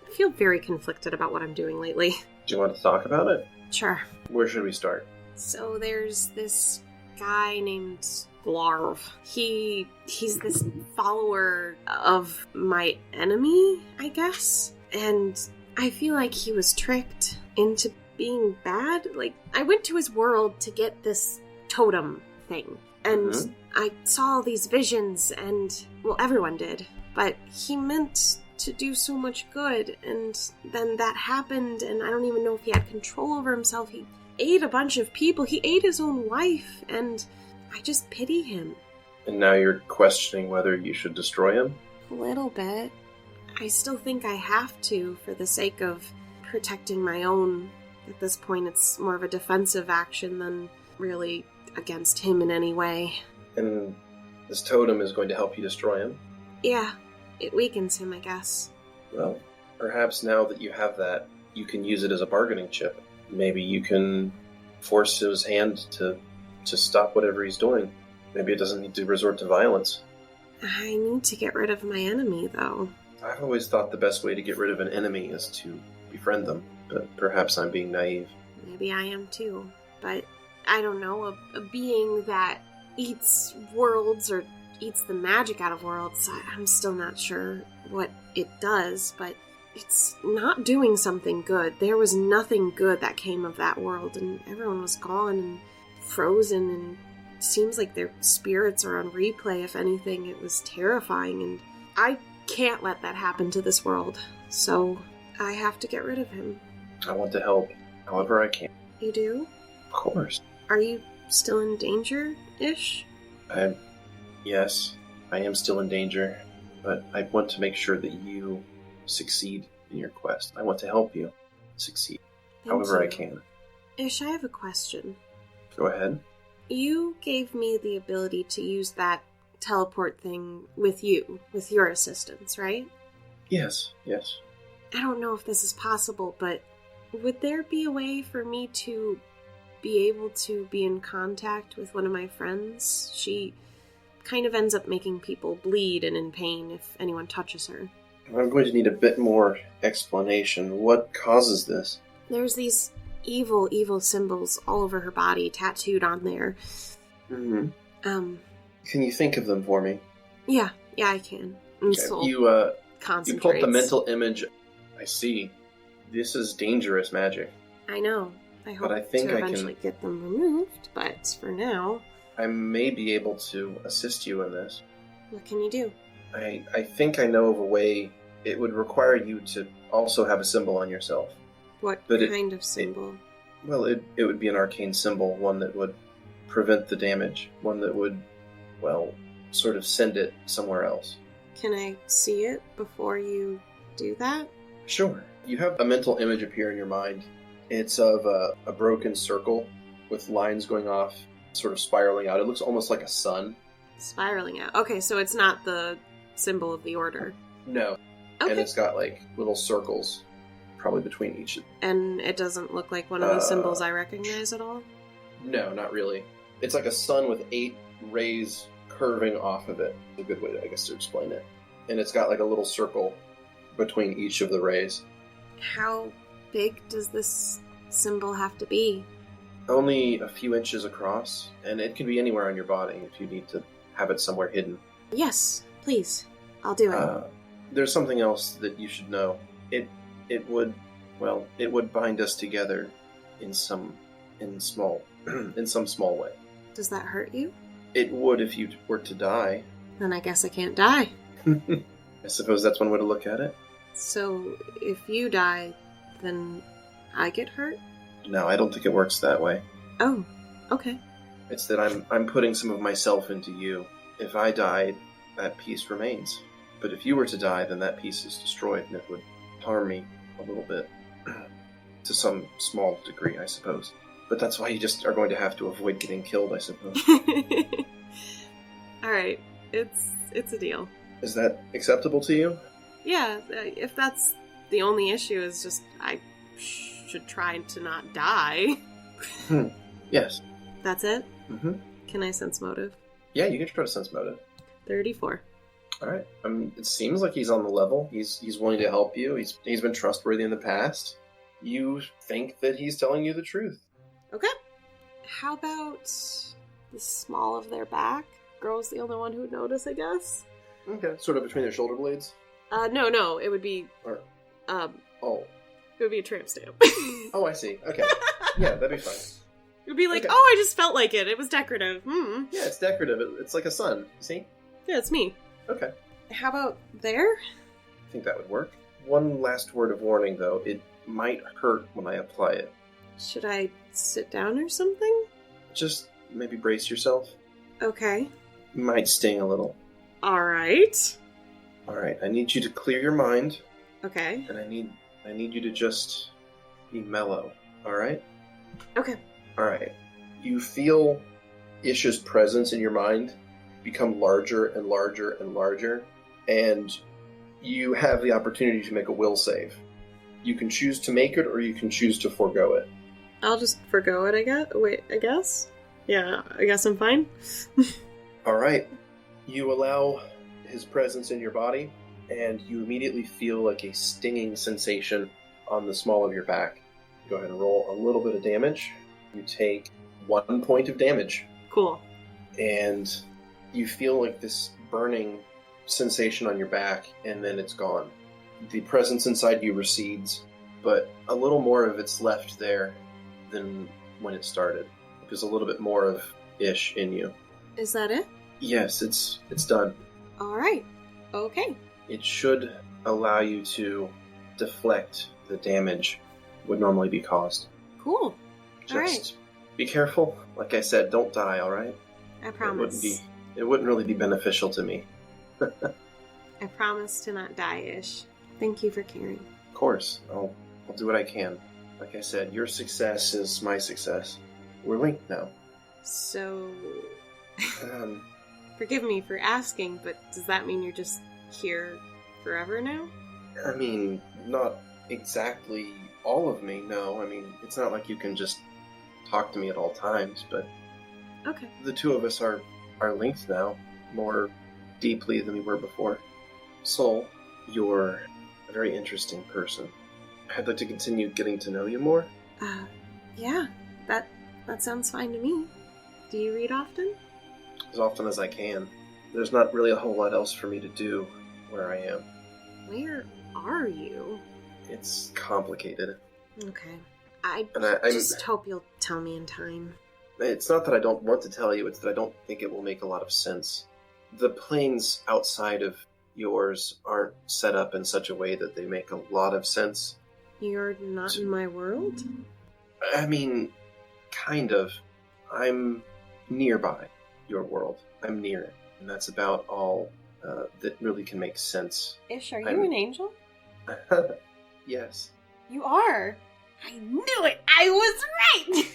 I feel very conflicted about what I'm doing lately. Do you want to talk about it? Sure. Where should we start? So there's this guy named Glarv. He's this follower of my enemy, I guess. And I feel like he was tricked into being bad. Like, I went to his world to get this totem thing. And I saw all these visions and, well, everyone did. But he meant to do so much good, and then that happened, and I don't even know if he had control over himself. He ate a bunch of people. He ate his own wife, and I just pity him. And now you're questioning whether you should destroy him? A little bit. I still think I have to, for the sake of protecting my own. At this point, it's more of a defensive action than really against him in any way. And this totem is going to help you destroy him? Yeah, it weakens him, I guess. Well, perhaps now that you have that, you can use it as a bargaining chip. Maybe you can force his hand to stop whatever he's doing. Maybe it doesn't need to resort to violence. I need to get rid of my enemy, though. I've always thought the best way to get rid of an enemy is to befriend them, but perhaps I'm being naive. Maybe I am too, but I don't know, a being that eats worlds or eats the magic out of worlds, I'm still not sure what it does, but it's not doing something good. There was nothing good that came of that world, and everyone was gone and frozen, and it seems like their spirits are on replay. If anything, it was terrifying, and I can't let that happen to this world, so I have to get rid of him. I want to help however I can. You do? Of course. Are you still in danger-ish? Yes, I am still in danger, but I want to make sure that you succeed in your quest. I want to help you succeed however I can. Ish, I have a question. Go ahead. You gave me the ability to use that teleport thing with you, with your assistance, right? Yes. I don't know if this is possible, but would there be a way for me to be able to be in contact with one of my friends? She kind of ends up making people bleed and in pain if anyone touches her. I'm going to need a bit more explanation. What causes this? There's these evil symbols all over her body, tattooed on there. Can you think of them for me? Yeah, I can. And Okay. so You concentrates. pulled the mental image. I see. This is dangerous magic. I know. I hope I think to I can- eventually get them removed, but for now, I may be able to assist you in this. what can you do? I think I know of a way. It would require you to also have a symbol on yourself. What But kind of symbol? Well, it would be an arcane symbol, one that would prevent the damage, one that would, well, sort of send it somewhere else. Can I see it before you do that? Sure. You have a mental image appear in your mind. It's of a broken circle with lines going off, sort of spiraling out. It looks almost like a sun. Spiraling out. Okay, so it's not the symbol of the order. No. Okay. And it's got like little circles, probably between each. And it doesn't look like one of the symbols I recognize at all? No, not really. It's like a sun with 8 rays curving off of it. A good way, I guess, to explain it. And it's got like a little circle between each of the rays. How big does this symbol have to be? Only a few inches across, and it can be anywhere on your body if you need to have it somewhere hidden. Yes, please. I'll do it. There's something else that you should know. It would bind us together in some small way. Does that hurt you? It would if you were to die. Then I guess I can't die. I suppose that's one way to look at it. So, if you die, then I get hurt? No, I don't think it works that way. Oh, okay. It's that I'm putting some of myself into you. If I died, that piece remains. But if you were to die, then that piece is destroyed, and it would harm me a little bit. To some small degree, I suppose. But that's why you just are going to have to avoid getting killed, I suppose. Alright, it's a deal. Is that acceptable to you? Yeah, if that's the only issue, is just I should try to not die. Yes. That's it? Mm-hmm. Can I sense motive? Yeah, you can try to sense motive. 34. All right. It seems like he's on the level. He's willing to help you. He's been trustworthy in the past. You think that he's telling you the truth. Okay. How about the small of their back? Girl's the only one who would notice, I guess. Okay. Sort of between their shoulder blades? No. It would be... Or, It would be a tramp stamp. Oh, I see. Okay. Yeah, that'd be fine. It would be like, Okay. I just felt like it. It was decorative. Yeah, it's decorative. It's like a sun. See? Yeah, it's me. Okay. How about there? I think that would work. One last word of warning, though. It might hurt when I apply it. Should I sit down or something? Just maybe brace yourself. Okay. It might sting a little. Alright. Alright, I need you to clear your mind, Okay. and I need you to just be mellow. Alright? Okay. Alright. You feel Isha's presence in your mind become larger and larger and larger, and you have the opportunity to make a will save. You can choose to make it, or you can choose to forego it. I'll just forgo it, I guess. Wait, I guess? Yeah, I guess I'm fine. Alright. You allow his presence in your body, and you immediately feel like a stinging sensation on the small of your back. Go ahead and roll a little bit of damage. You take 1 point of damage, Cool. and you feel like this burning sensation on your back, and then it's gone. The presence inside you recedes, but a little more of it's left there than when it started. There's a little bit more of Ish in you. Is that it? Yes, it's done. Alright. Okay. It should allow you to deflect the damage would normally be caused. Cool. Just Alright. be careful. Like I said, don't die, alright? I promise. It wouldn't really be beneficial to me. I promise to not die-ish. Thank you for caring. Of course, I'll do what I can. Like I said, your success is my success. We're linked now. So... Um, Forgive me for asking, but does that mean you're just here forever now? I mean, not exactly all of me, no. I mean, it's not like you can just talk to me at all times, but Okay. the two of us are linked now, more deeply than we were before. Soul, you're a very interesting person. I'd like to continue getting to know you more. Yeah. That sounds fine to me. Do you read often? As often as I can. There's not really a whole lot else for me to do where I am. Where are you? It's complicated. Okay. I And just hope you'll tell me in time. It's not that I don't want to tell you, it's that I don't think it will make a lot of sense. The planes outside of yours aren't set up in such a way that they make a lot of sense. You're not in my world? I mean, kind of. I'm nearby your world. I'm near it. And that's about all that really can make sense. Ish, are you I'm- an angel? Yes. You are. I knew it! I was right!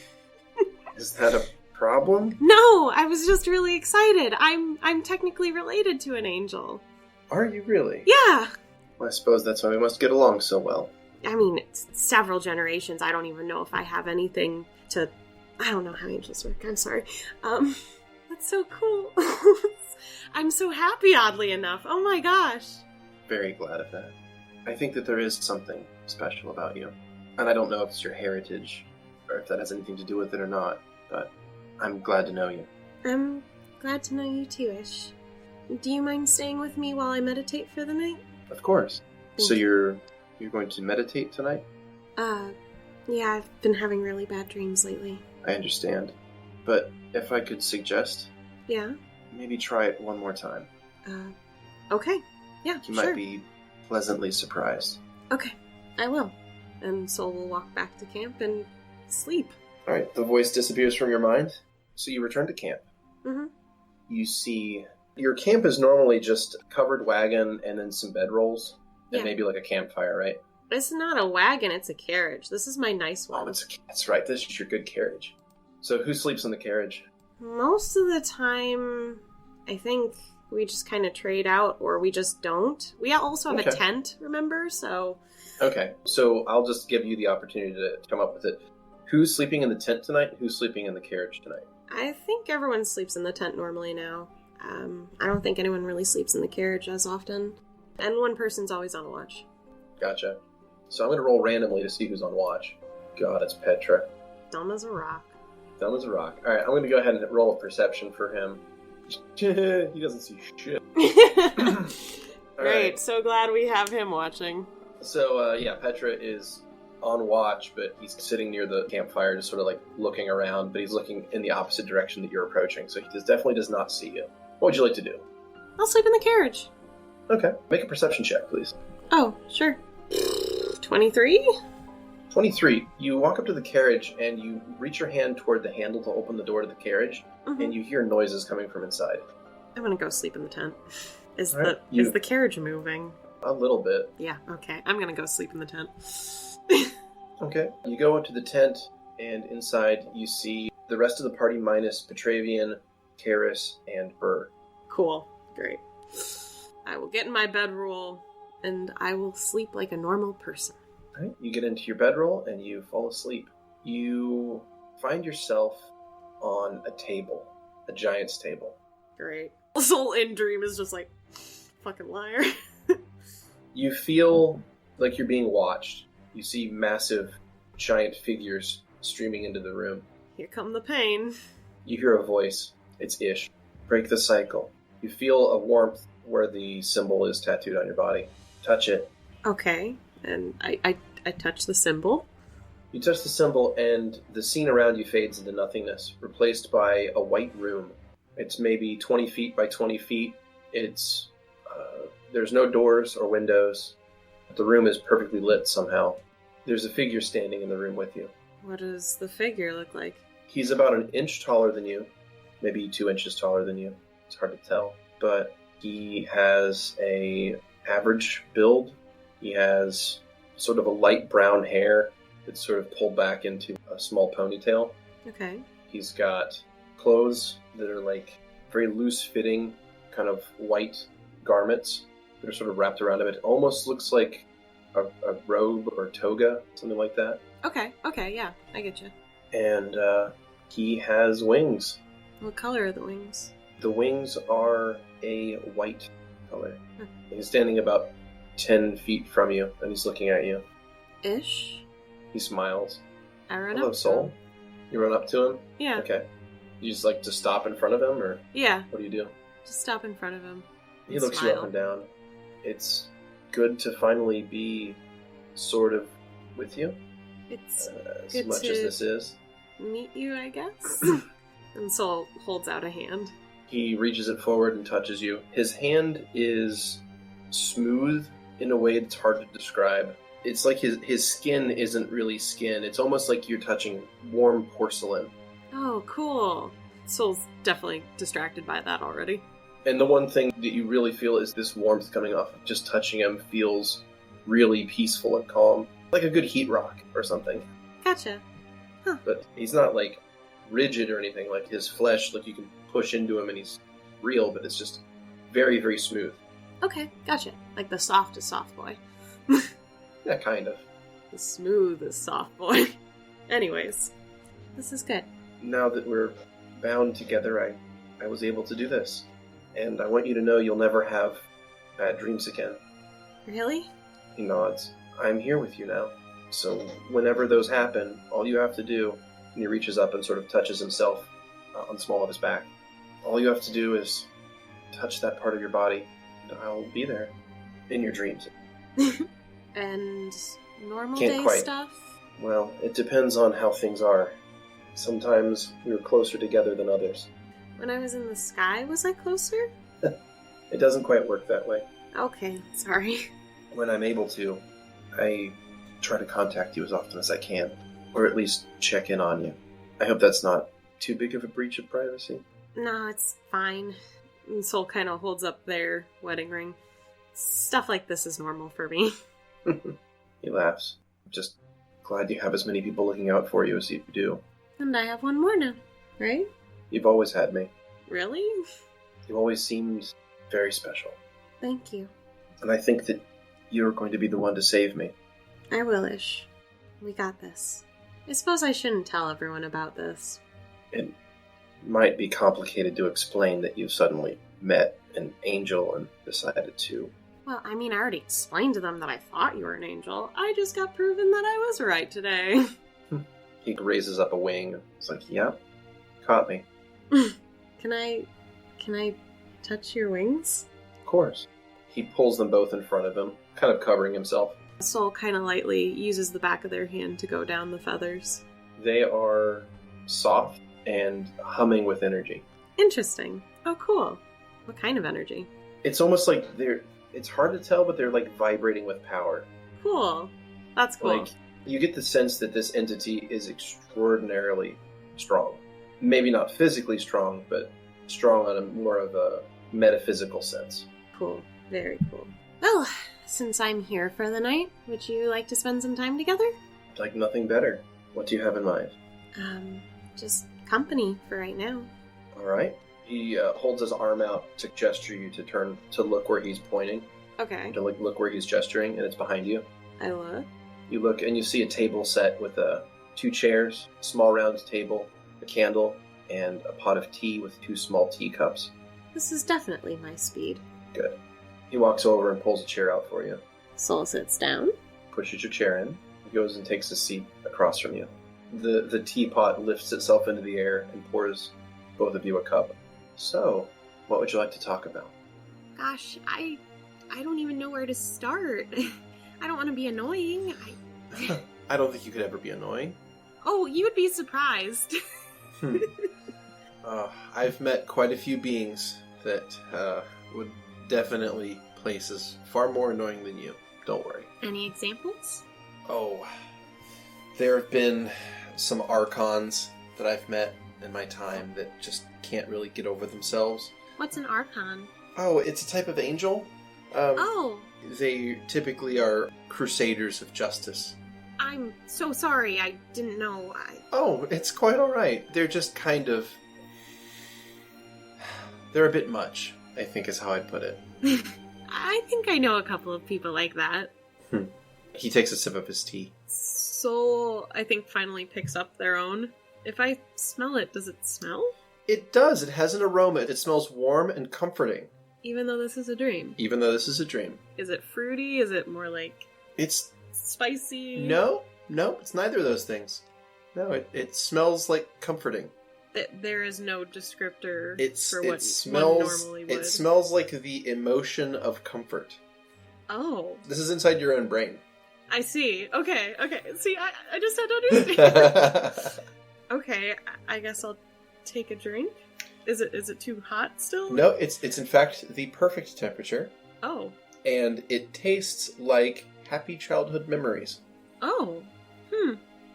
Is that a problem? No, I was just really excited. I'm technically related to an angel. Are you really? Yeah! Well, I suppose that's why we must get along so well. I mean, it's several generations. I don't even know if I have anything to... I don't know how angels work. I'm sorry. That's so cool. I'm so happy, oddly enough. Oh my gosh. Very glad of that. I think that there is something special about you. And I don't know if it's your heritage, or if that has anything to do with it or not, but I'm glad to know you. I'm glad to know you too, Ish. Do you mind staying with me while I meditate for the night? Of course. Thank So you. you're going to meditate tonight? Yeah, I've been having really bad dreams lately. I understand. But if I could suggest, Yeah? maybe try it one more time. Okay. Yeah, You sure. might be pleasantly surprised. Okay, I will. And Soul will walk back to camp and sleep. Alright, the voice disappears from your mind, so you return to camp. Mm-hmm. You see, your camp is normally just a covered wagon and then some bedrolls, and Yeah. maybe like a campfire, right? It's not a wagon, it's a carriage. This is my nice one. Oh, that's right, this is your good carriage. So who sleeps in the carriage? Most of the time, I think we just kind of trade out, or we just don't. We also have a Okay. tent, remember? So, Okay, so I'll just give you the opportunity to come up with it. Who's sleeping in the tent tonight? Who's sleeping in the carriage tonight? I think everyone sleeps in the tent normally now. I don't think anyone really sleeps in the carriage as often. And one person's always on watch. Gotcha. So I'm going to roll randomly to see who's on watch. God, it's Petra. Dumb as a rock. Dumb as a rock. Alright, I'm going to go ahead and roll a perception for him. He doesn't see shit. Great, right. so glad we have him watching. So, yeah, Petra is on watch, but he's sitting near the campfire, just sort of like looking around, but he's looking in the opposite direction that you're approaching, so he definitely does not see you. What would you like to do? I'll sleep in the carriage. Okay, make a perception check, please. Oh, sure. 23? 23. You walk up to the carriage and you reach your hand toward the handle to open the door to the carriage, and you hear noises coming from inside. I'm gonna go sleep in the tent. Is the carriage moving? A little bit. Yeah, okay. I'm gonna go sleep in the tent. Okay. You go into the tent, and inside you see the rest of the party minus Petravian, Karis, and Burr. Cool. Great. I will get in my bedroll, and I will sleep like a normal person. All right. You get into your bedroll, and you fall asleep. You find yourself on a table. A giant's table. Great. This whole in dream is just like, fucking liar. You feel like you're being watched. You see massive, giant figures streaming into the room. Here come the pain. You hear a voice. It's Ish. Break the cycle. You feel a warmth where the symbol is tattooed on your body. Touch it. Okay. And I touch the symbol. You touch the symbol, and the scene around you fades into nothingness, replaced by a white room. It's maybe 20 feet by 20 feet. It's there's no doors or windows. The room is perfectly lit somehow. There's a figure standing in the room with you. What does the figure look like? He's about an inch taller than you, maybe 2 inches taller than you. It's hard to tell, but he has a average build. He has sort of a light brown hair that's sort of pulled back into a small ponytail. Okay. He's got clothes that are like very loose-fitting, kind of white garments that are sort of wrapped around him. It almost looks like a robe or toga, something like that. Okay, yeah, I get you. And he has wings. What color are the wings? The wings are a white color. He's standing about 10 feet from you, and he's looking at you. Ish? He smiles. I run Hello, up to soul. him. You run up to him? Yeah. Okay. You just like to stop in front of him, or Yeah, what do you do? just stop in front of him. He looks you up and down. It's good to finally be sort of with you, It's as good much to as this is. meet you, I guess. And Soul holds out a hand. He reaches it forward and touches you. His hand is smooth in a way that's hard to describe. It's like his skin isn't really skin. It's almost like you're touching warm porcelain. Oh, cool. Soul's definitely distracted by that already. And the one thing that you really feel is this warmth coming off of just touching him feels really peaceful and calm. Like a good heat rock or something. Gotcha. But he's not like rigid or anything. Like his flesh, like you can push into him and he's real, but it's just very, very smooth. Okay, gotcha. Like the softest soft boy. Yeah, kind of. The smoothest soft boy. Anyways, this is good. Now that we're bound together, I was able to do this. And I want you to know you'll never have bad dreams again. Really? He nods. I'm here with you now. So whenever those happen, all you have to do, and he reaches up and sort of touches himself on the small of his back, all you have to do is touch that part of your body, and I'll be there in your dreams. And normal Can't day quite. stuff? Well, it depends on how things are. Sometimes we're closer together than others. When I was in the sky, was I closer? It doesn't quite work that way. Okay, sorry. When I'm able to, I try to contact you as often as I can, or at least check in on you. I hope that's not too big of a breach of privacy. No, it's fine. And Soul kind of holds up their wedding ring. Stuff like this is normal for me. He laughs. I'm just glad you have as many people looking out for you as you do. And I have one more now, right? You've always had me. Really? You always seemed very special. Thank you. And I think that you're going to be the one to save me. I will, Ish. We got this. I suppose I shouldn't tell everyone about this. It might be complicated to explain that you suddenly met an angel and decided to. Well, I mean, I already explained to them that I thought you were an angel. I just got proven that I was right today. He raises up a wing. It's like, yeah, caught me. Can I touch your wings? Of course. He pulls them both in front of him, kind of covering himself. Soul kind of lightly uses the back of their hand to go down the feathers. They are soft and humming with energy. Interesting. Oh, cool. What kind of energy? It's almost like it's hard to tell, but they're like vibrating with power. Cool. That's cool. Like, you get the sense that this entity is extraordinarily strong. Maybe not physically strong, but strong on a more of a metaphysical sense. Cool. Very cool. Well, since I'm here for the night, would you like to spend some time together? Like nothing better. What do you have in mind? Just company for right now. All right. He holds his arm out to gesture you to turn to look where he's pointing. Okay. To look where he's gesturing, and it's behind you. I look. You look, and you see a table set with 2 chairs, a small round table, a candle, and a pot of tea with 2 small teacups. This is definitely my speed. Good. He walks over and pulls a chair out for you. Soul sits down. Pushes your chair in. He goes and takes a seat across from you. The teapot lifts itself into the air and pours both of you a cup. So, what would you like to talk about? Gosh, I don't even know where to start. I don't want to be annoying. I don't think you could ever be annoying. Oh, you would be surprised. I've met quite a few beings that would definitely place as far more annoying than you. Don't worry. Any examples? Oh, there have been some archons that I've met in my time that just can't really get over themselves. What's an archon? Oh, it's a type of angel. Oh. They typically are crusaders of justice. I'm so sorry. I didn't know. Oh, it's quite alright. They're just kind of... They're a bit much, I think is how I'd put it. I think I know a couple of people like that. He takes a sip of his tea. Soul, I think, finally picks up their own. If I smell it, does it smell? It does. It has an aroma. It smells warm and comforting. Even though this is a dream? Even though this is a dream. Is it fruity? Is it more like... It's... spicy? No, it's neither of those things. No, it smells like comforting. There is no descriptor for what one normally would. It smells like the emotion of comfort. Oh. This is inside your own brain. I see. Okay. See, I just had to understand. Okay, I guess I'll take a drink. Is it too hot still? No, it's in fact the perfect temperature. Oh. And it tastes like happy childhood memories. Oh.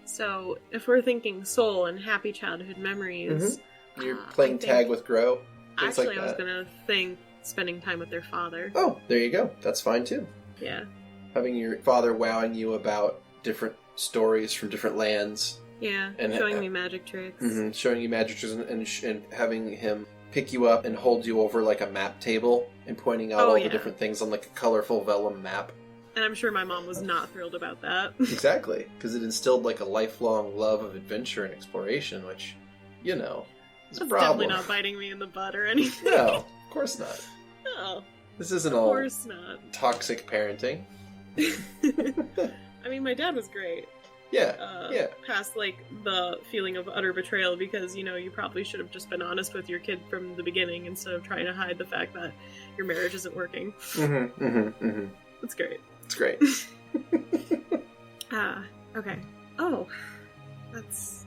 So, if we're thinking soul and happy childhood memories... Mm-hmm. You're playing tag with Grow. Actually, like I was going to think spending time with their father. Oh, there you go. That's fine, too. Yeah. Having your father wowing you about different stories from different lands. Yeah, and showing me magic tricks. Mm-hmm, showing you magic tricks and having him pick you up and hold you over like a map table and pointing out the different things on like a colorful vellum map. And I'm sure my mom was not thrilled about that. Exactly, because it instilled like a lifelong love of adventure and exploration, which, is a problem. Definitely not biting me in the butt or anything. No, of course not. No. This isn't all Of course not. Toxic parenting. I mean, my dad was great. Yeah, Past, the feeling of utter betrayal because, you probably should have just been honest with your kid from the beginning instead of trying to hide the fact that your marriage isn't working. That's great. It's great. Okay. Oh, that's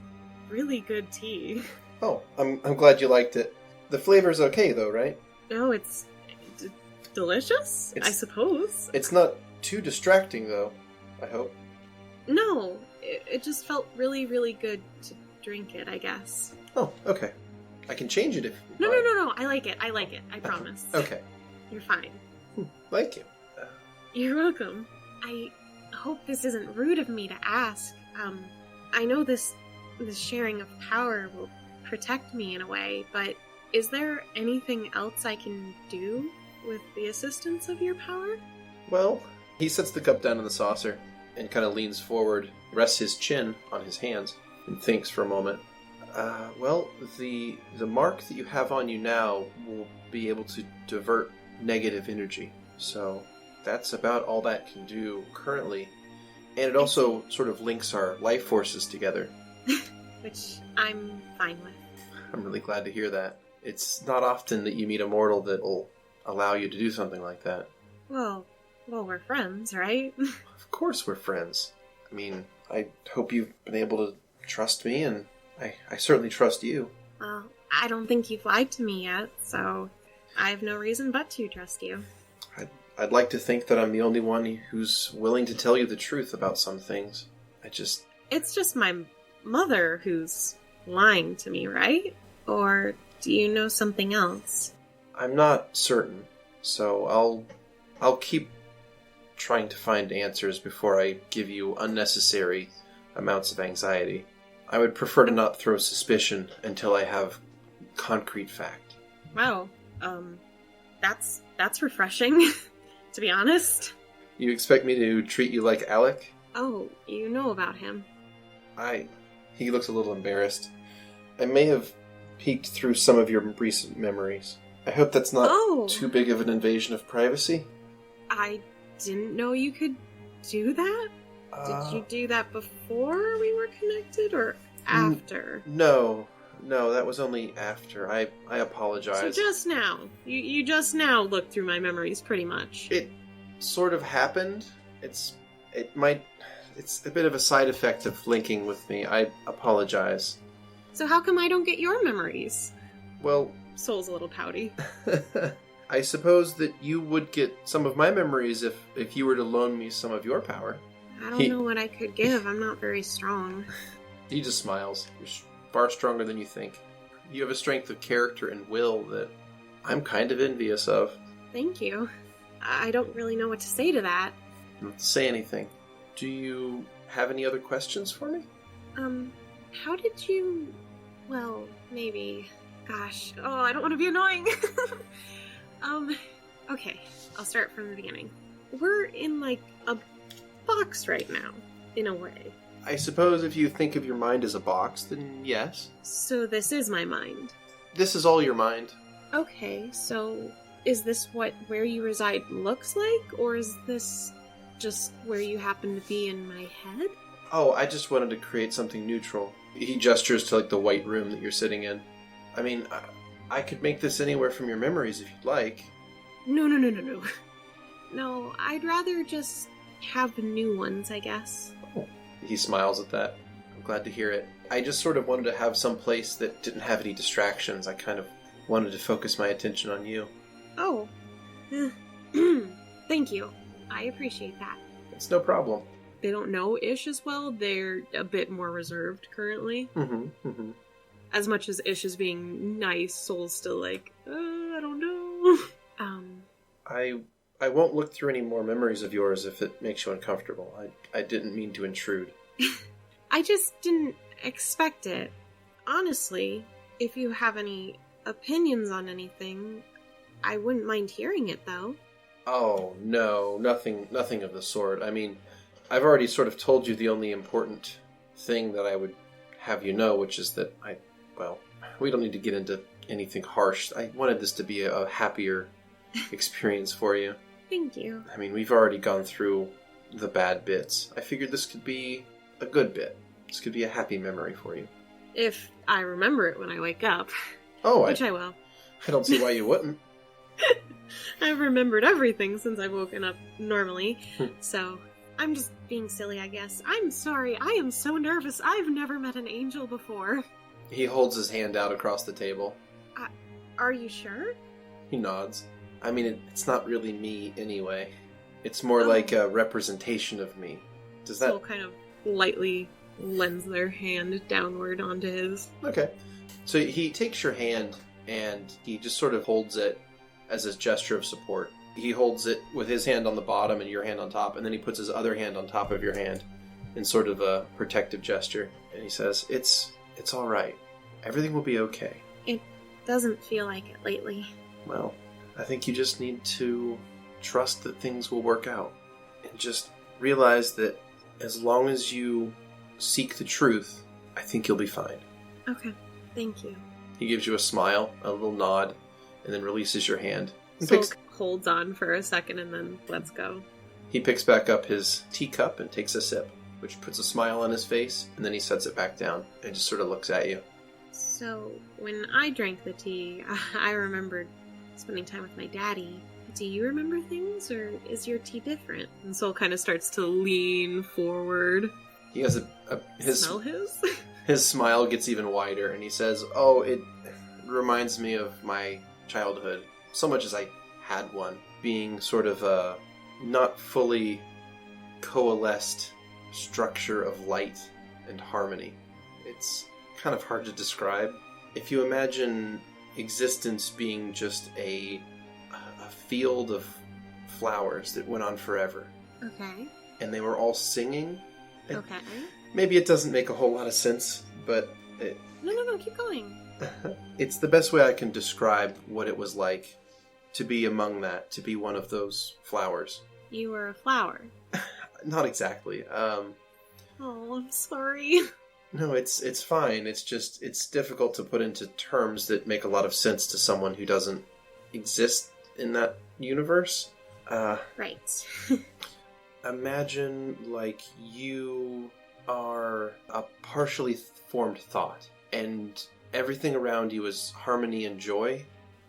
really good tea. Oh, I'm glad you liked it. The flavor's okay, though, right? No, it's delicious, I suppose. It's not too distracting, though, I hope. No, it just felt really, really good to drink it, I guess. Oh, okay. I can change it if... No, I like it, I promise. Okay. You're fine. Thank you. You're welcome. I hope this isn't rude of me to ask. I know this sharing of power will protect me in a way, but is there anything else I can do with the assistance of your power? Well, he sets the cup down in the saucer and kind of leans forward, rests his chin on his hands, and thinks for a moment. Well, the mark that you have on you now will be able to divert negative energy. So that's about all that can do currently. And it also sort of links our life forces together. Which I'm fine with. I'm really glad to hear that. It's not often that you meet a mortal that will allow you to do something like that. Well, we're friends, right? Of course we're friends. I mean, I hope you've been able to trust me, and I certainly trust you. Well, I don't think you've lied to me yet, so I have no reason but to trust you. I'd like to think that I'm the only one who's willing to tell you the truth about some things. It's just my mother who's lying to me, right? Or do you know something else? I'm not certain, so I'll keep trying to find answers before I give you unnecessary amounts of anxiety. I would prefer to not throw suspicion until I have concrete fact. Wow, that's refreshing, to be honest. You expect me to treat you like Alec? Oh, you know about him. He looks a little embarrassed. I may have peeked through some of your recent memories. I hope that's not too big of an invasion of privacy. I didn't know you could do that? Did you do that before we were connected, or after? No, that was only after. I apologize. So just now. You just now looked through my memories, pretty much. It sort of happened. It's a bit of a side effect of linking with me. I apologize. So how come I don't get your memories? Well... Soul's a little pouty. I suppose that you would get some of my memories if you were to loan me some of your power. I don't know what I could give. I'm not very strong. He just smiles. You're far stronger than you think. You have a strength of character and will that I'm kind of envious of. Thank you. I don't really know what to say to that. Not to say anything. Do you have any other questions for me? How did you... Well, maybe... Gosh. Oh, I don't want to be annoying. Okay. I'll start from the beginning. We're in, like, a box right now, in a way. I suppose if you think of your mind as a box, then yes. So this is my mind. This is all your mind. Okay, so is this what where you reside looks like, or is this just where you happen to be in my head? Oh, I just wanted to create something neutral. He gestures to, like, the white room that you're sitting in. I mean, I could make this anywhere from your memories if you'd like. No. No, I'd rather just have new ones, I guess. Oh. He smiles at that. I'm glad to hear it. I just sort of wanted to have some place that didn't have any distractions. I kind of wanted to focus my attention on you. Oh. Thank you. I appreciate that. It's no problem. They don't know Ish as well. They're a bit more reserved currently. As much as Ish is being nice, Soul's still like, I don't know. I won't look through any more memories of yours if it makes you uncomfortable. I didn't mean to intrude. I just didn't expect it. Honestly, if you have any opinions on anything, I wouldn't mind hearing it, though. Oh, no, nothing of the sort. I mean, I've already sort of told you the only important thing that I would have you know, which is that well, we don't need to get into anything harsh. I wanted this to be a happier experience for you. Thank you. I mean, we've already gone through the bad bits. I figured this could be a good bit. This could be a happy memory for you. If I remember it when I wake up. Oh, which I will. I don't see why you wouldn't. I've remembered everything since I've woken up normally, so I'm just being silly, I guess. I'm sorry, I am so nervous. I've never met an angel before. He holds his hand out across the table. Are you sure? He nods. I mean, it's not really me anyway. It's more like a representation of me. Does that... Soul kind of lightly lends their hand downward onto his. Okay. So he takes your hand, and he just sort of holds it as a gesture of support. He holds it with his hand on the bottom and your hand on top, and then he puts his other hand on top of your hand in sort of a protective gesture. And he says, It's all right. Everything will be okay. It doesn't feel like it lately. Well, I think you just need to trust that things will work out. And just realize that as long as you seek the truth, I think you'll be fine. Okay, thank you. He gives you a smile, a little nod, and then releases your hand. Sulk holds on for a second and then lets go. He picks back up his teacup and takes a sip, which puts a smile on his face, and then he sets it back down and just sort of looks at you. So, when I drank the tea, I remembered spending time with my daddy. Do you remember things, or is your tea different? And Soul kind of starts to lean forward. He has Smell his? His smile gets even wider, and he says, "Oh, it reminds me of my childhood, so much as I had one, being sort of a not fully coalesced structure of light and harmony. It's kind of hard to describe. If you imagine existence being just a field of flowers that went on forever. Okay. And they were all singing. Okay. Maybe it doesn't make a whole lot of sense, but... No, keep going. It's the best way I can describe what it was like to be among that, to be one of those flowers. You were a flower. Not exactly. Oh, I'm sorry. No, it's fine. It's just, it's difficult to put into terms that make a lot of sense to someone who doesn't exist in that universe. Right. Imagine, like, you are a partially formed thought, and everything around you is harmony and joy.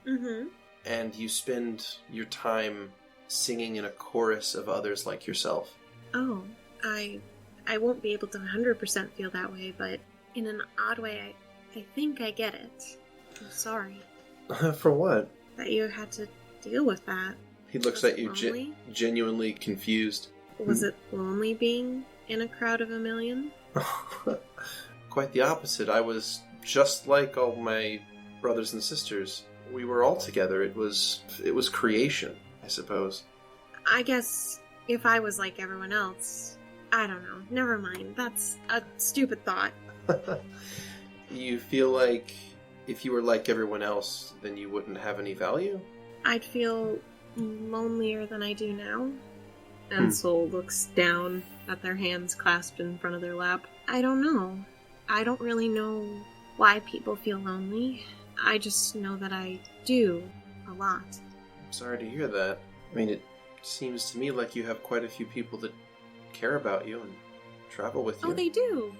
Mm-hmm. And you spend your time singing in a chorus of others like yourself. Oh, I won't be able to 100% feel that way, but in an odd way, I think I get it. I'm sorry. For what? That you had to deal with that. He looks Was at it you lonely? Genuinely confused. Was it lonely being in a crowd of a million? Quite the opposite. I was just like all my brothers and sisters. We were all together. It was creation, I suppose. I guess if I was like everyone else, I don't know. Never mind. That's a stupid thought. You feel like if you were like everyone else, then you wouldn't have any value? I'd feel lonelier than I do now. And Soul looks down at their hands clasped in front of their lap. I don't know. I don't really know why people feel lonely. I just know that I do a lot. I'm sorry to hear that. I mean, it seems to me like you have quite a few people that care about you and travel with you. Oh, they do.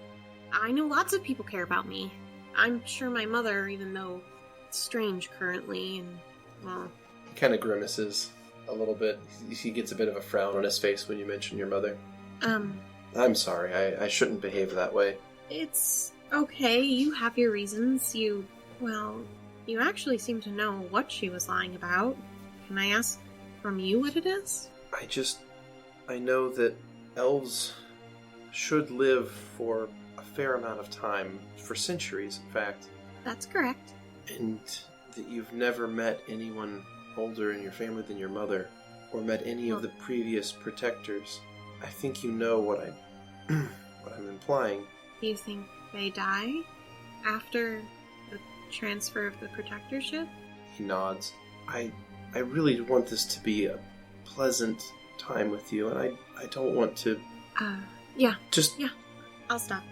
I know lots of people care about me. I'm sure my mother, even though it's strange currently, and, well... He kind of grimaces a little bit. He gets a bit of a frown on his face when you mention your mother. I'm sorry. I shouldn't behave that way. It's okay. You have your reasons. You actually seem to know what she was lying about. Can I ask from you what it is? I know that elves should live for a fair amount of time, for centuries, in fact. That's correct. And that you've never met anyone older in your family than your mother, or met any of the previous protectors. I think you know what I'm implying. Do you think they die after the transfer of the protectorship? He nods. I really want this to be a pleasant time with you, and I don't want to... Yeah. Yeah. I'll stop.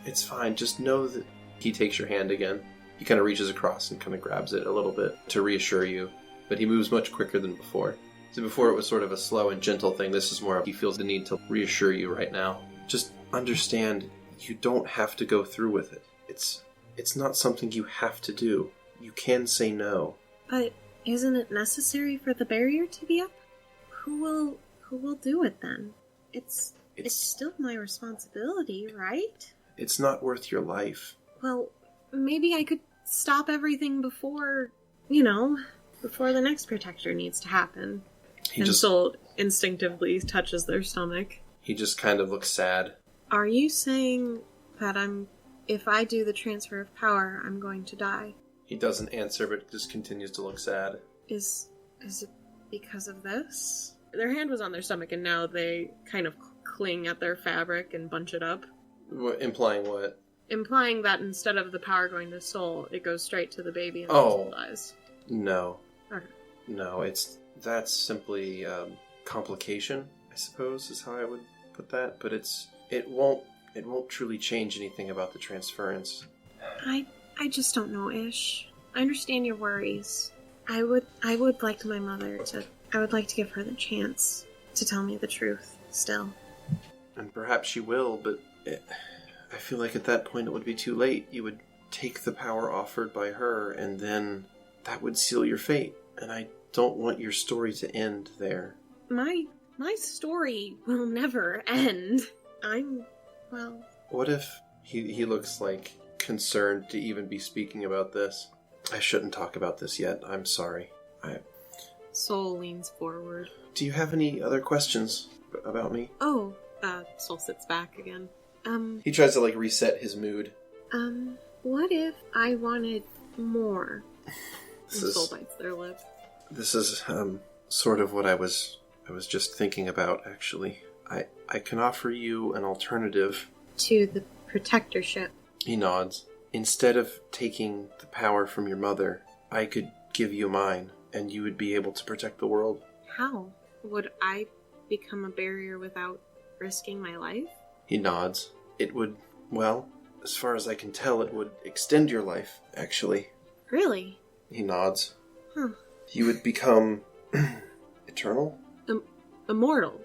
It's fine. Just know that... He takes your hand again. He kind of reaches across and kind of grabs it a little bit to reassure you, but he moves much quicker than before. So before it was sort of a slow and gentle thing, this is more he feels the need to reassure you right now. Just understand, you don't have to go through with it. It's not something you have to do. You can say no. But isn't it necessary for the barrier to be up? Who will do it then? It's still my responsibility, right? It's not worth your life. Well, maybe I could stop everything before the next protector needs to happen. Soul instinctively touches their stomach. He just kind of looks sad. Are you saying that if I do the transfer of power, I'm going to die? He doesn't answer, but just continues to look sad. Is it because of this? Their hand was on their stomach, and now they kind of cling at their fabric and bunch it up. Implying what? Implying that instead of the power going to Soul, it goes straight to the baby and Soul dies. No. Okay. No, that's simply complication, I suppose, is how I would put that. But it won't truly change anything about the transference. I just don't know, Ish. I understand your worries. I would like my mother to... I would like to give her the chance to tell me the truth, still. And perhaps she will, but I feel like at that point it would be too late. You would take the power offered by her, and then that would seal your fate. And I don't want your story to end there. My story will never end. Well... What if... He looks like concerned to even be speaking about this. I shouldn't talk about this yet. I'm sorry. Soul leans forward. Do you have any other questions about me? Oh, Soul sits back again. He tries to, reset his mood. What if I wanted more? Soul bites their lip. This is, sort of what I was just thinking about, actually. I can offer you an alternative. To the protectorship. He nods. Instead of taking the power from your mother, I could give you mine, and you would be able to protect the world. How? Would I become a barrier without risking my life? He nods. It would, well, as far as I can tell, it would extend your life, actually. Really? He nods. Huh. You would become... eternal? Immortal?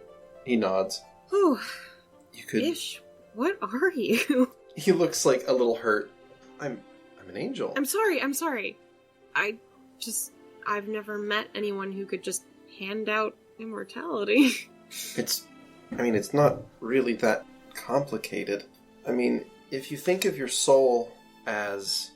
He nods. Ooh. You could... Ish, what are you? He looks like a little hurt. I'm an angel. I'm sorry. I've never met anyone who could just hand out immortality. It's not really that complicated. If you think of your soul as...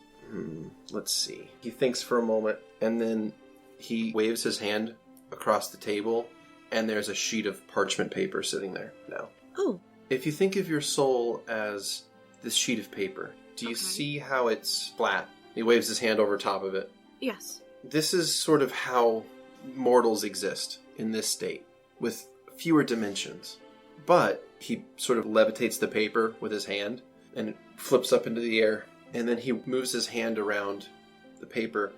let's see. He thinks for a moment, and then he waves his hand across the table, and there's a sheet of parchment paper sitting there now. Oh. If you think of your soul as this sheet of paper, do you see how it's flat? He waves his hand over top of it. Yes. This is sort of how mortals exist in this state, with fewer dimensions. But he sort of levitates the paper with his hand, and it flips up into the air, and then he moves his hand around the paper,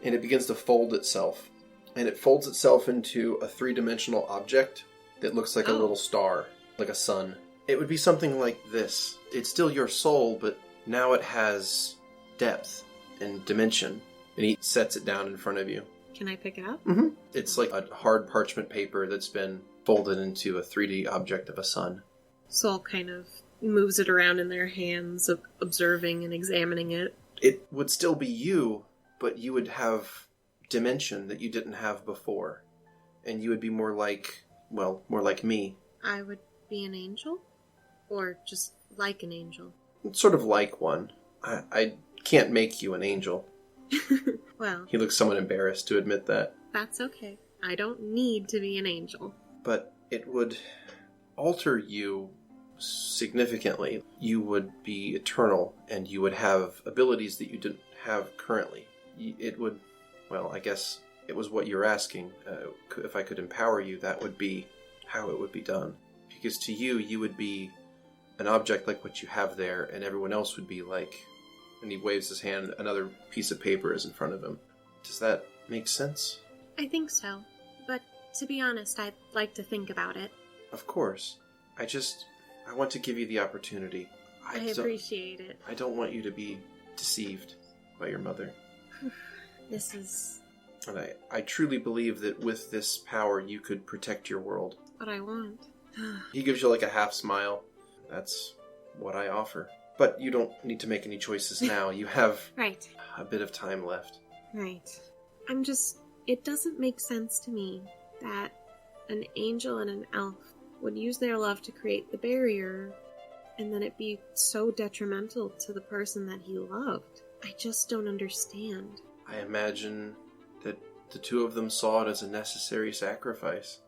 and it begins to fold itself. And it folds itself into a three-dimensional object that looks like a little star, like a sun. It would be something like this. It's still your soul, but now it has depth and dimension. And he sets it down in front of you. Can I pick it up? Mm-hmm. It's like a hard parchment paper that's been folded into a 3D object of a sun. Soul kind of moves it around in their hands, observing and examining it. It would still be you, but you would have dimension that you didn't have before. And you would be more like me. I would be an angel? Or just like an angel? Sort of like one. I can't make you an angel. Well... He looks somewhat embarrassed to admit that. That's okay. I don't need to be an angel. But it would alter you significantly. You would be eternal, and you would have abilities that you didn't have currently. It would... Well, I guess it was what you're asking. If I could empower you, that would be how it would be done. Because to you, you would be an object like what you have there, and everyone else would be like... And he waves his hand, another piece of paper is in front of him. Does that make sense? I think so. But to be honest, I'd like to think about it. Of course. I want to give you the opportunity. I appreciate it. I don't want you to be deceived by your mother. This is... And I truly believe that with this power, you could protect your world. What I want. He gives you like a half smile. That's what I offer. But you don't need to make any choices now. You have right. a bit of time left. Right. It doesn't make sense to me that an angel and an elf would use their love to create the barrier and then it be so detrimental to the person that he loved. I just don't understand. I imagine that the two of them saw it as a necessary sacrifice,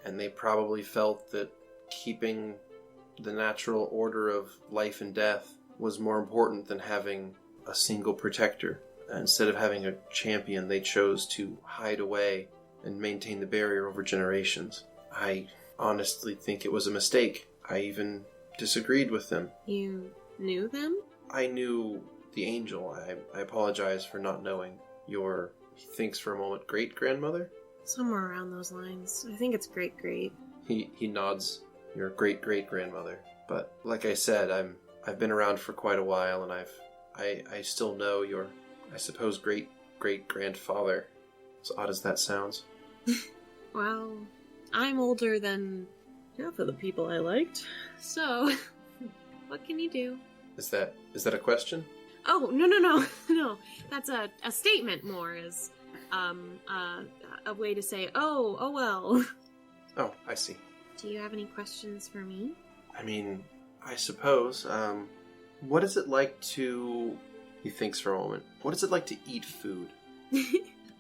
and they probably felt that keeping the natural order of life and death was more important than having a single protector. Instead of having a champion, they chose to hide away and maintain the barrier over generations. I honestly think it was a mistake. I even disagreed with them. You knew them? I knew the angel. I apologize for not knowing your, he thinks for a moment, great-grandmother? Somewhere around those lines. I think it's great-great. He nods. Your great-great-grandmother. But like I said, I've been around for quite a while, and I still know your, I suppose, great-great-grandfather. As odd as that sounds. Well, I'm older than half of the people I liked, so what can you do? Is that a question? Oh, no. No, that's a statement more, is a way to say, oh well. Oh, I see. Do you have any questions for me? I mean, I suppose, what is it like to... He thinks for a moment. What is it like to eat food?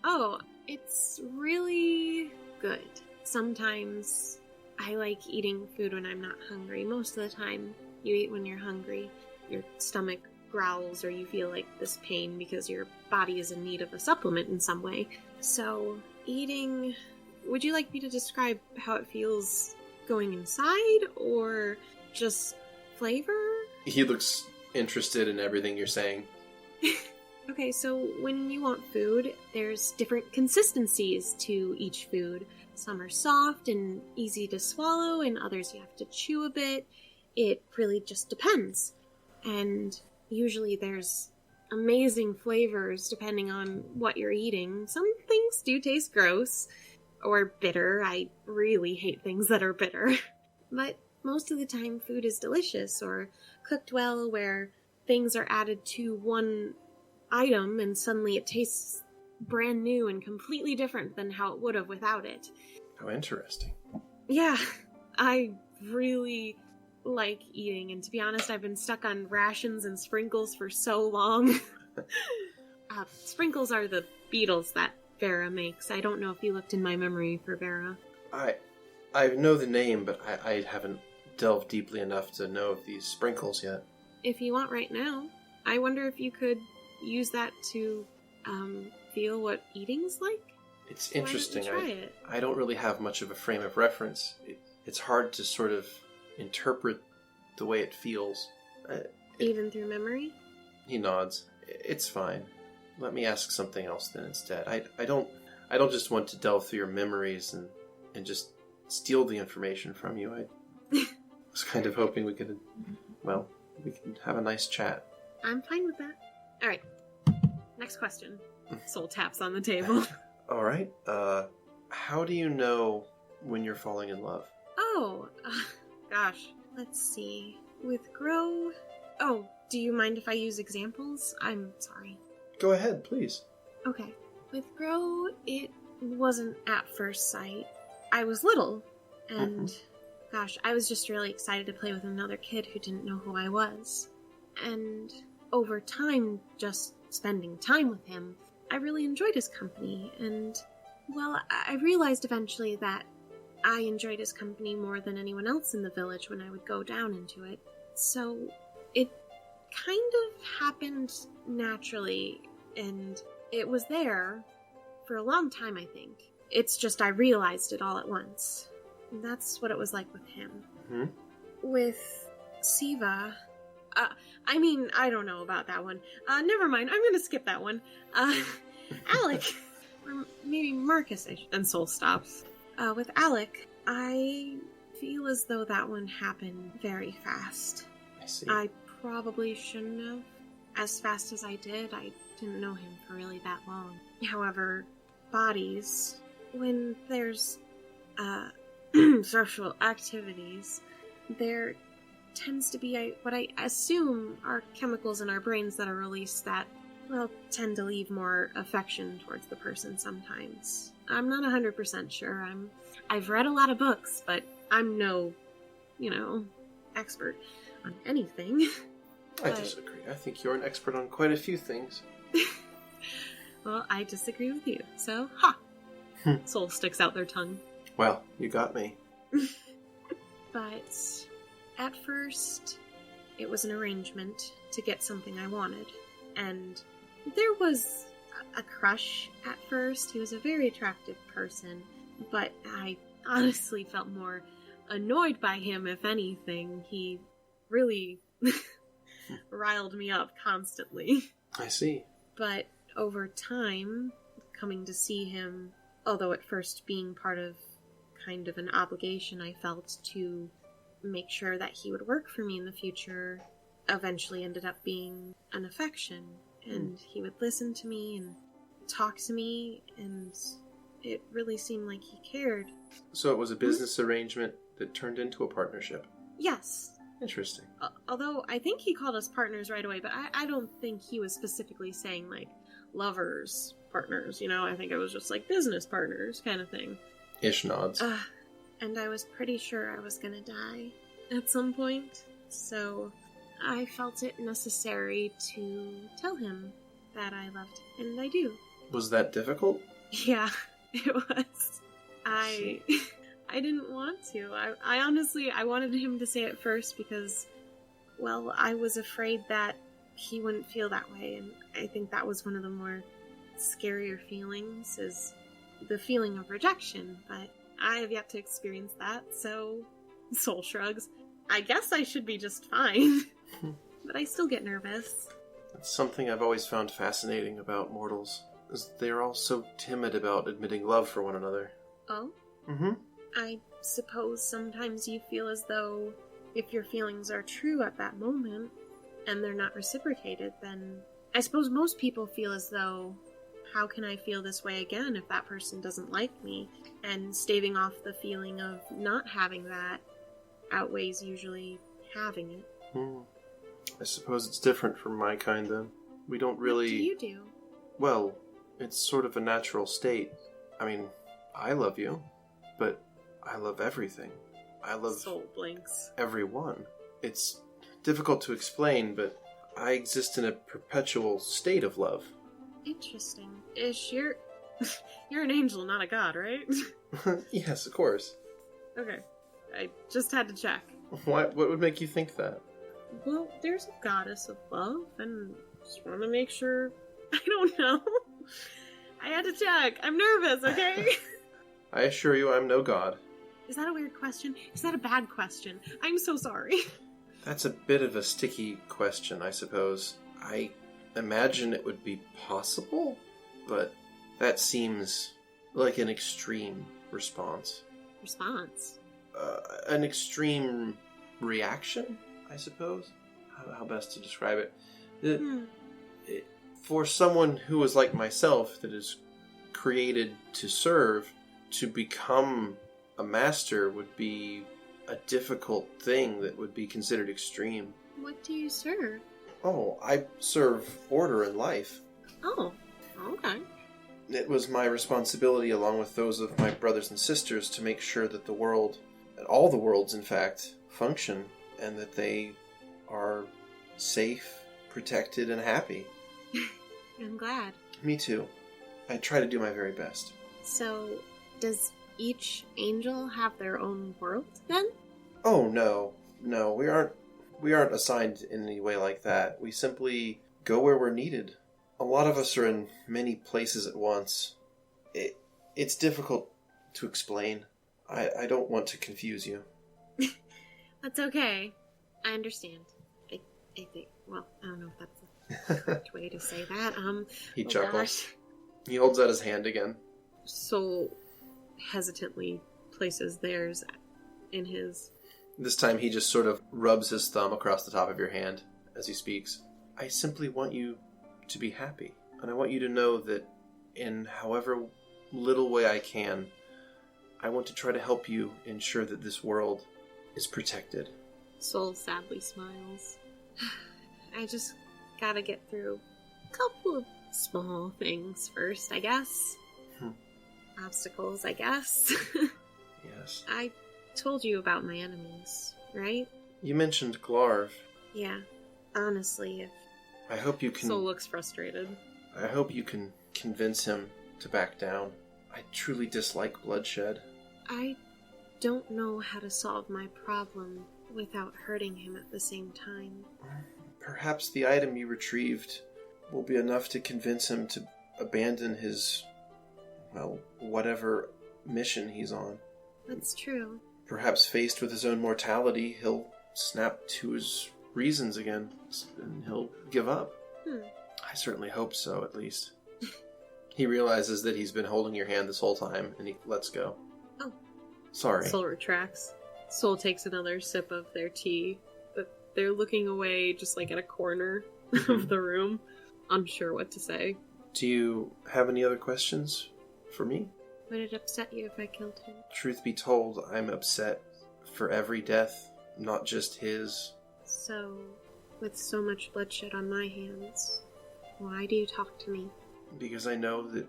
Oh, it's really good. Sometimes I like eating food when I'm not hungry. Most of the time, you eat when you're hungry. Your stomach growls or you feel like this pain because your body is in need of a supplement in some way. So, eating... Would you like me to describe how it feels going inside, or just flavor? He looks interested in everything you're saying. Okay, so when you want food, there's different consistencies to each food. Some are soft and easy to swallow, and others you have to chew a bit. It really just depends. And usually there's amazing flavors depending on what you're eating. Some things do taste gross or bitter. I really hate things that are bitter. But most of the time food is delicious or cooked well, where things are added to one item and suddenly it tastes brand new and completely different than how it would have without it. How interesting. Yeah, I really like eating, and to be honest, I've been stuck on rations and sprinkles for so long. Sprinkles are the beetles that Vera makes. I don't know if you looked in my memory for Vera. I know the name, but I haven't delved deeply enough to know of these sprinkles yet. If you want right now, I wonder if you could use that to feel what eating's like? It's interesting. Why don't you try it? I don't really have much of a frame of reference. It's hard to sort of interpret the way it feels. Even through memory? He nods. It's fine. Let me ask something else then instead. I don't just want to delve through your memories and just steal the information from you. I was kind of hoping we could have a nice chat. I'm fine with that. Alright. Next question. Soul taps on the table. Alright. How do you know when you're falling in love? Oh, gosh. Let's see. With Grow... Oh, do you mind if I use examples? I'm sorry. Go ahead, please. Okay. With Grow, it wasn't at first sight. I was little, and gosh, I was just really excited to play with another kid who didn't know who I was. And over time, just spending time with him, I really enjoyed his company, and, well, I realized eventually that I enjoyed his company more than anyone else in the village when I would go down into it. So, it kind of happened naturally, and it was there for a long time, I think. It's just I realized it all at once. And that's what it was like with him. Mm-hmm. With Siva... I don't know about that one. Never mind, I'm gonna skip that one. Alec, or maybe Marcus, and Soul stops. With Alec, I feel as though that one happened very fast. I see. I probably shouldn't have. As fast as I did, I didn't know him for really that long. However, bodies, when there's, social activities, there tends to be what I assume are chemicals in our brains that are released that, well, tend to leave more affection towards the person sometimes. I'm not 100% sure. I've read a lot of books, but I'm no, expert on anything. I disagree. I think you're an expert on quite a few things. Well, I disagree with you, so, ha! Soul sticks out their tongue. Well, you got me. But at first, it was an arrangement to get something I wanted. And there was a crush at first. He was a very attractive person, but I honestly felt more annoyed by him, if anything. He really riled me up constantly. I see. But over time, coming to see him, although at first being part of kind of an obligation I felt to make sure that he would work for me in the future, eventually ended up being an affection. And he would listen to me and talk to me, and it really seemed like he cared. So it was a business arrangement that turned into a partnership? Yes. Interesting. Although I think he called us partners right away, but I don't think he was specifically saying, like, lovers, partners, you know? I think it was just, like, business partners kind of thing. Ish nods. And I was pretty sure I was gonna die at some point, so I felt it necessary to tell him that I loved him, and I do. Was that difficult? Yeah, it was. I didn't want to. I honestly, I wanted him to say it first because, well, I was afraid that he wouldn't feel that way, and I think that was one of the more scarier feelings, is the feeling of rejection, but I have yet to experience that, so Soul shrugs. I guess I should be just fine, but I still get nervous. That's something I've always found fascinating about mortals, is they're all so timid about admitting love for one another. Oh? Mm-hmm. I suppose sometimes you feel as though if your feelings are true at that moment, and they're not reciprocated, then I suppose most people feel as though, how can I feel this way again if that person doesn't like me? And staving off the feeling of not having that outweighs usually having it. I suppose it's different from my kind, then. We don't really... What do you do? Well, it's sort of a natural state. I mean, I love you, but I love everything. I love Soul blinks. everyone. It's difficult to explain, but I exist in a perpetual state of love. Interesting. Ish, you're an angel, not a god, right? Yes, of course. Okay. I just had to check. What would make you think that? Well, there's a goddess of love, and just want to make sure. I don't know. I had to check. I'm nervous, okay? I assure you I'm no god. Is that a weird question? Is that a bad question? I'm so sorry. That's a bit of a sticky question, I suppose. I imagine it would be possible, but that seems like an extreme response. Response? An extreme reaction, I suppose? How best to describe it? For someone who is like myself, that is created to serve, to become a master would be a difficult thing that would be considered extreme. What do you serve? Oh, I serve order in life. Oh, okay. It was my responsibility, along with those of my brothers and sisters, to make sure that the world, and all the worlds in fact, function, and that they are safe, protected, and happy. I'm glad. Me too. I try to do my very best. So, does each angel have their own world, then? Oh, no. No, we aren't assigned in any way like that. We simply go where we're needed. A lot of us are in many places at once. It's difficult to explain. I don't want to confuse you. That's okay. I understand. I think, well, I don't know if that's the correct way to say that. He chuckles. He holds out his hand again. Soul hesitantly places theirs in his. This time he just sort of rubs his thumb across the top of your hand as he speaks. I simply want you to be happy. And I want you to know that in however little way I can, I want to try to help you ensure that this world is protected. Soul sadly smiles. I just gotta get through a couple of small things first, I guess. Obstacles, I guess. Yes. I told you about my enemies, right? You mentioned Glarv. Yeah. Honestly, if I hope you can... Soul looks frustrated. I hope you can convince him to back down. I truly dislike bloodshed. I don't know how to solve my problem without hurting him at the same time. Perhaps the item you retrieved will be enough to convince him to abandon his, well, whatever mission he's on. That's true. Perhaps faced with his own mortality, he'll snap to his reasons again, and he'll give up. I certainly hope so, at least. He realizes that he's been holding your hand this whole time, and he lets go. Oh. Sorry. Soul retracts. Soul takes another sip of their tea, but They're looking away just like at a corner of the room, unsure what to say. Do you have any other questions for me? Would it upset you if I killed him? Truth be told, I'm upset for every death, not just his. So, with so much bloodshed on my hands, why do you talk to me? Because I know that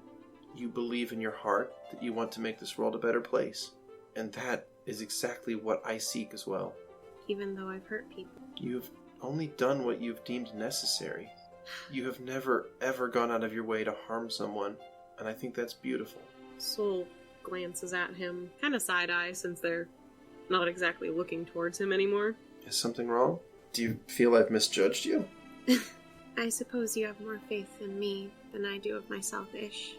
you believe in your heart that you want to make this world a better place. And that is exactly what I seek as well. Even though I've hurt people. You've only done what you've deemed necessary. You have never, ever gone out of your way to harm someone, and I think that's beautiful. Soul glances at him, kind of side-eye since they're not exactly looking towards him anymore. Is something wrong? Do you feel I've misjudged you? I suppose you have more faith in me than I do of myself, Ish.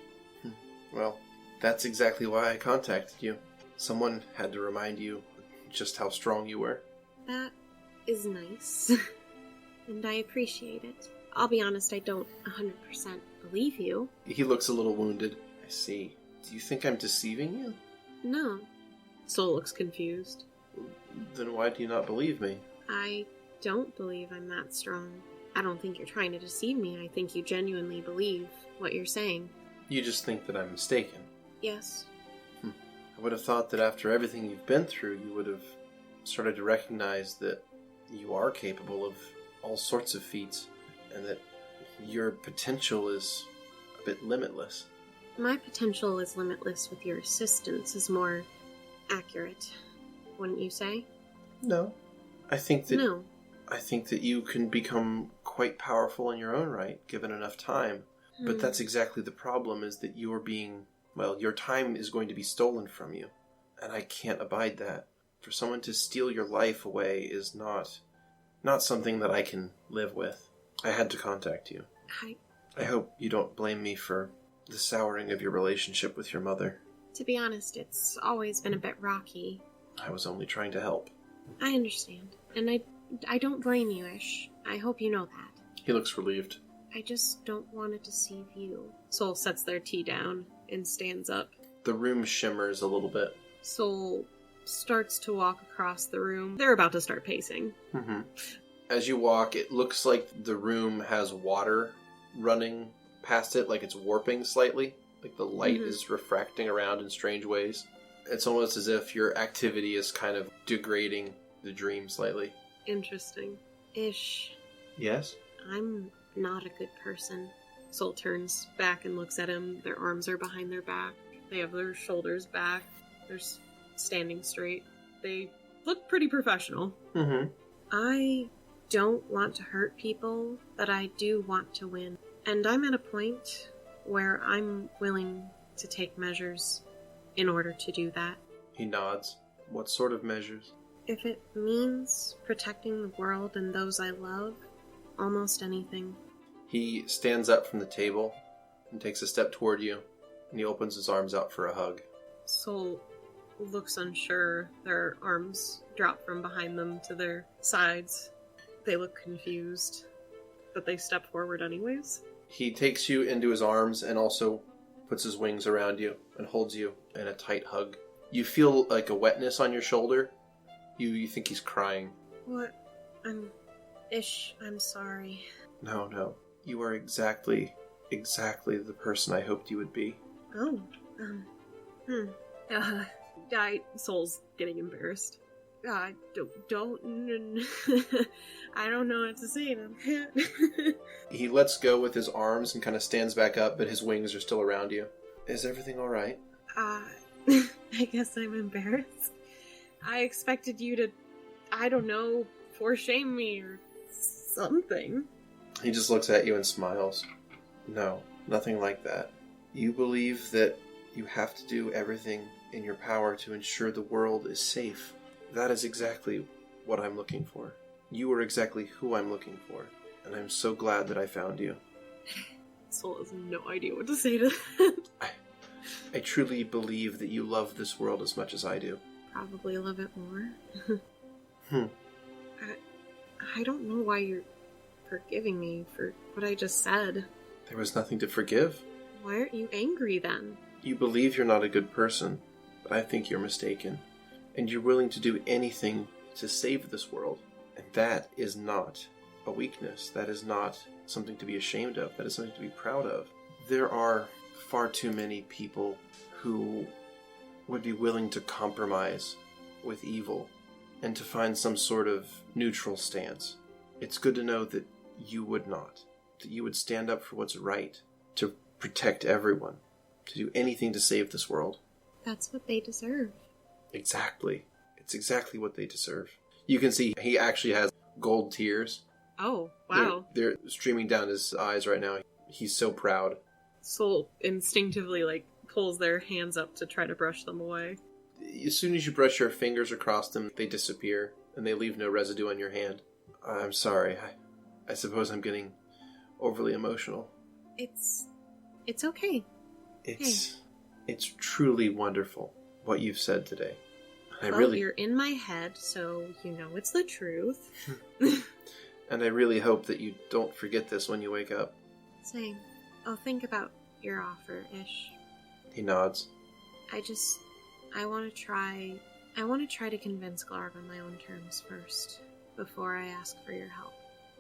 Well, that's exactly why I contacted you. Someone had to remind you just how strong you were. That is nice. And I appreciate it. I'll be honest, I don't 100% believe you. He looks a little wounded. I see. Do you think I'm deceiving you? No. Soul looks confused. Then why do you not believe me? I don't believe I'm that strong. I don't think you're trying to deceive me. I think you genuinely believe what you're saying. You just think that I'm mistaken. Yes. I would have thought that after everything you've been through, you would have started to recognize that you are capable of all sorts of feats, and that your potential is a bit limitless. My potential is limitless with your assistance is more accurate, wouldn't you say? No. I think that No. I think that you can become quite powerful in your own right, given enough time. But that's exactly the problem, is that you are being, well, your time is going to be stolen from you. And I can't abide that. For someone to steal your life away is not something that I can live with. I had to contact you. I hope you don't blame me for the souring of your relationship with your mother. To be honest, it's always been a bit rocky. I was only trying to help. I understand. And I don't blame you, Ish. I hope you know that. He looks relieved. I just don't want to deceive you. Soul sets their tea down and stands up. The room shimmers a little bit. Soul starts to walk across the room. They're about to start pacing. Mm-hmm. As you walk, it looks like the room has water running past it, like it's warping slightly. Like the light is refracting around in strange ways. It's almost as if your activity is kind of degrading the dream slightly. Interesting. Ish, Yes? I'm not a good person. Soul turns back and looks at him. Their arms are behind their back. They have their shoulders back. They're standing straight. They look pretty professional. Mm-hmm. I don't want to hurt people, but I do want to win. And I'm at a point where I'm willing to take measures in order to do that. He nods. What sort of measures? If it means protecting the world and those I love, almost anything. He stands up from the table and takes a step toward you, and he opens his arms out for a hug. Soul looks unsure. Their arms drop from behind them to their sides. They look confused, but they step forward anyways. He takes you into his arms and also puts his wings around you and holds you in a tight hug. You feel like a wetness on your shoulder. You think he's crying. What? I'm sorry. No. You are exactly the person I hoped you would be. Oh, Soul's getting embarrassed. I don't I don't know what to say to that. He lets go with his arms and kind of stands back up, but his wings are still around you. Is everything all right? I guess I'm embarrassed. I expected you to, I don't know, foreshame me or something. He just looks at you and smiles. No, nothing like that. You believe that you have to do everything in your power to ensure the world is safe. That is exactly what I'm looking for. You are exactly who I'm looking for, and I'm so glad that I found you. Soul has no idea what to say to that. I truly believe that you love this world as much as I do. Probably a little bit more. I don't know why you're forgiving me for what I just said. There was nothing to forgive. Why aren't you angry then? You believe you're not a good person, but I think you're mistaken. And you're willing to do anything to save this world. And that is not a weakness. That is not something to be ashamed of. That is something to be proud of. There are far too many people who would be willing to compromise with evil and to find some sort of neutral stance. It's good to know that you would not. That you would stand up for what's right, to protect everyone, to do anything to save this world. That's what they deserve. Exactly. It's exactly what they deserve. You can see he actually has gold tears. Oh, wow. They're streaming down his eyes right now. He's so proud. Soul instinctively, pulls their hands up to try to brush them away. As soon as you brush your fingers across them, they disappear, and they leave no residue on your hand. I'm sorry. I suppose I'm getting overly emotional. It's okay. It's truly wonderful what you've said today. You're in my head, so you know it's the truth. And I really hope that you don't forget this when you wake up. Same. I'll think about your offer, Ish. He nods. I want to try to convince Glarv on my own terms first, before I ask for your help.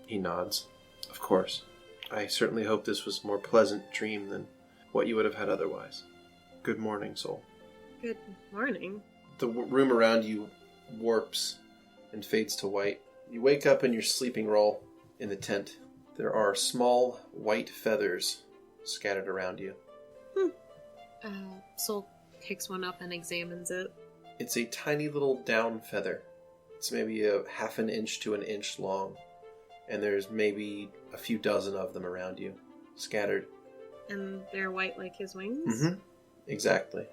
He nods. Of course. I certainly hope this was a more pleasant dream than what you would have had otherwise. Good morning, Soul. Good morning. The room around you warps and fades to white. You wake up in your sleeping roll in the tent. There are small white feathers scattered around you. Soul picks one up and examines it. It's a tiny little down feather. It's maybe a half an inch to an inch long. And there's maybe a few dozen of them around you, scattered. And they're white like his wings? Mm-hmm. Exactly.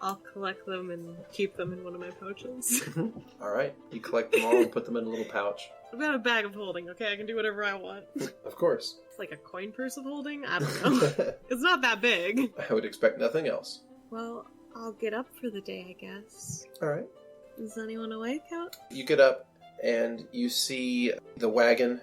I'll collect them and keep them in one of my pouches. Alright. You collect them all and put them in a little pouch. I've got a bag of holding, okay? I can do whatever I want. Of course. It's like a coin purse of holding? I don't know. It's not that big. I would expect nothing else. Well, I'll get up for the day, I guess. Alright. Is anyone awake out? You get up and you see the wagon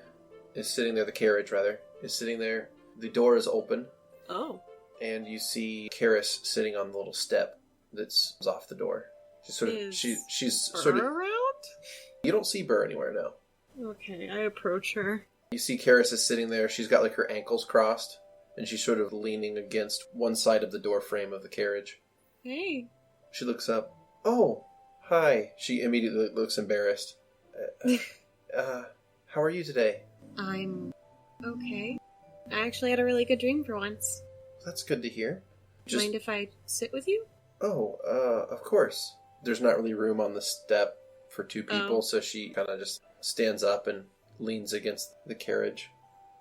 is sitting there, the carriage rather, is sitting there. The door is open. Oh. And you see Karis sitting on the little step that's off the door. She's sort of around? You don't see Burr anywhere, no. Okay, I approach her. You see Karis is sitting there. She's got her ankles crossed, and she's sort of leaning against one side of the door frame of the carriage. Hey. She looks up. Oh, hi. She immediately looks embarrassed. How are you today? I'm okay. I actually had a really good dream for once. That's good to hear. Mind if I sit with you? Oh, of course. There's not really room on the step for two people, so she kind of just stands up and leans against the carriage.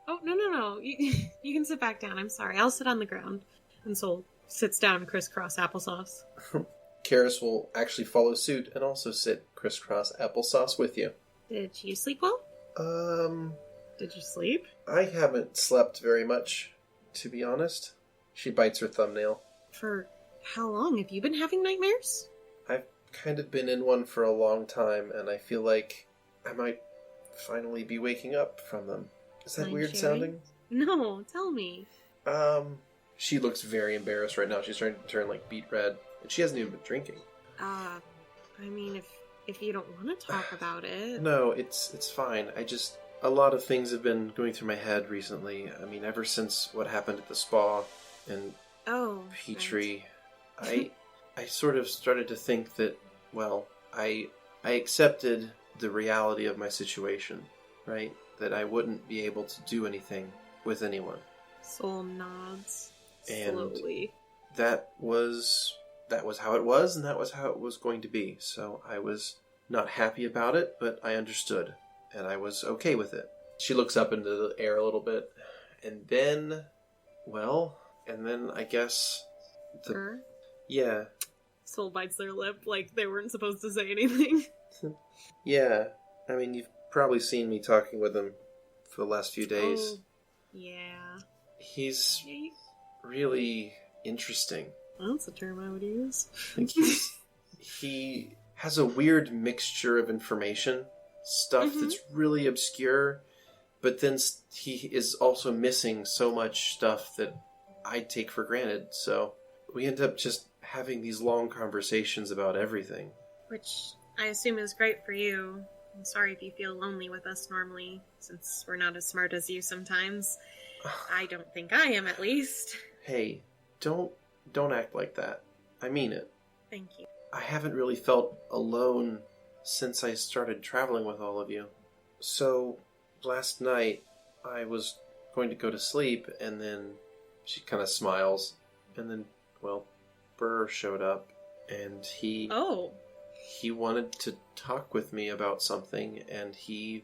Oh, no. You can sit back down. I'm sorry. I'll sit on the ground. And Soul sits down crisscross applesauce. Karis will actually follow suit and also sit crisscross applesauce with you. Did you sleep well? Did you sleep? I haven't slept very much, to be honest. She bites her thumbnail. For how long? Have you been having nightmares? I've kind of been in one for a long time, and I feel like I might finally be waking up from them. Is that weird sounding? No, tell me. She looks very embarrassed right now. She's starting to turn beet red, and she hasn't even been drinking. I mean, if you don't want to talk about it. No, it's fine. A lot of things have been going through my head recently. I mean, ever since what happened at the spa and Petrie, right. I sort of started to think that, well, I accepted the reality of my situation, right? That I wouldn't be able to do anything with anyone. Soul nods and slowly. That was how it was, and that was how it was going to be. So I was not happy about it, but I understood. And I was okay with it. She looks up into the air a little bit. And then I guess Yeah. Soul bites their lip like they weren't supposed to say anything. Yeah. I mean, you've probably seen me talking with him for the last few days. Oh, yeah. He's really interesting. That's a term I would use. He has a weird mixture of information. Stuff that's really obscure, but then he is also missing so much stuff that I take for granted, so we end up just having these long conversations about everything. Which I assume is great for you. I'm sorry if you feel lonely with us normally, since we're not as smart as you sometimes. I don't think I am, at least. Hey, don't act like that. I mean it. Thank you. I haven't really felt alone since I started traveling with all of you. So, last night, I was going to go to sleep, and then she kind of smiles, and then, well, Burr showed up, and he wanted to talk with me about something, and he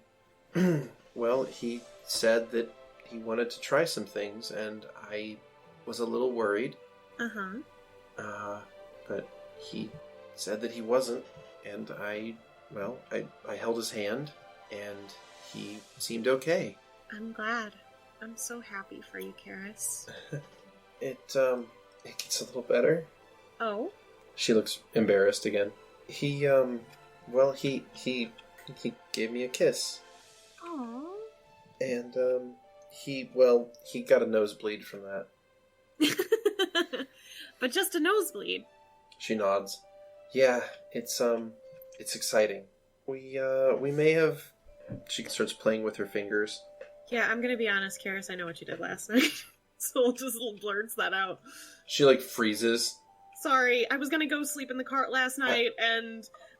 said that he wanted to try some things, and I was a little worried. But he said that he wasn't, and I held his hand, and he seemed okay. I'm glad. I'm so happy for you, Karis. It gets a little better. Oh? She looks embarrassed again. He gave me a kiss. Aww. And, he got a nosebleed from that. But just a nosebleed. She nods. Yeah, it's exciting. We may have... She starts playing with her fingers. Yeah, I'm gonna be honest, Karis, I know what you did last night. So just blurts that out. She, freezes. Sorry, I was gonna go sleep in the cart last night,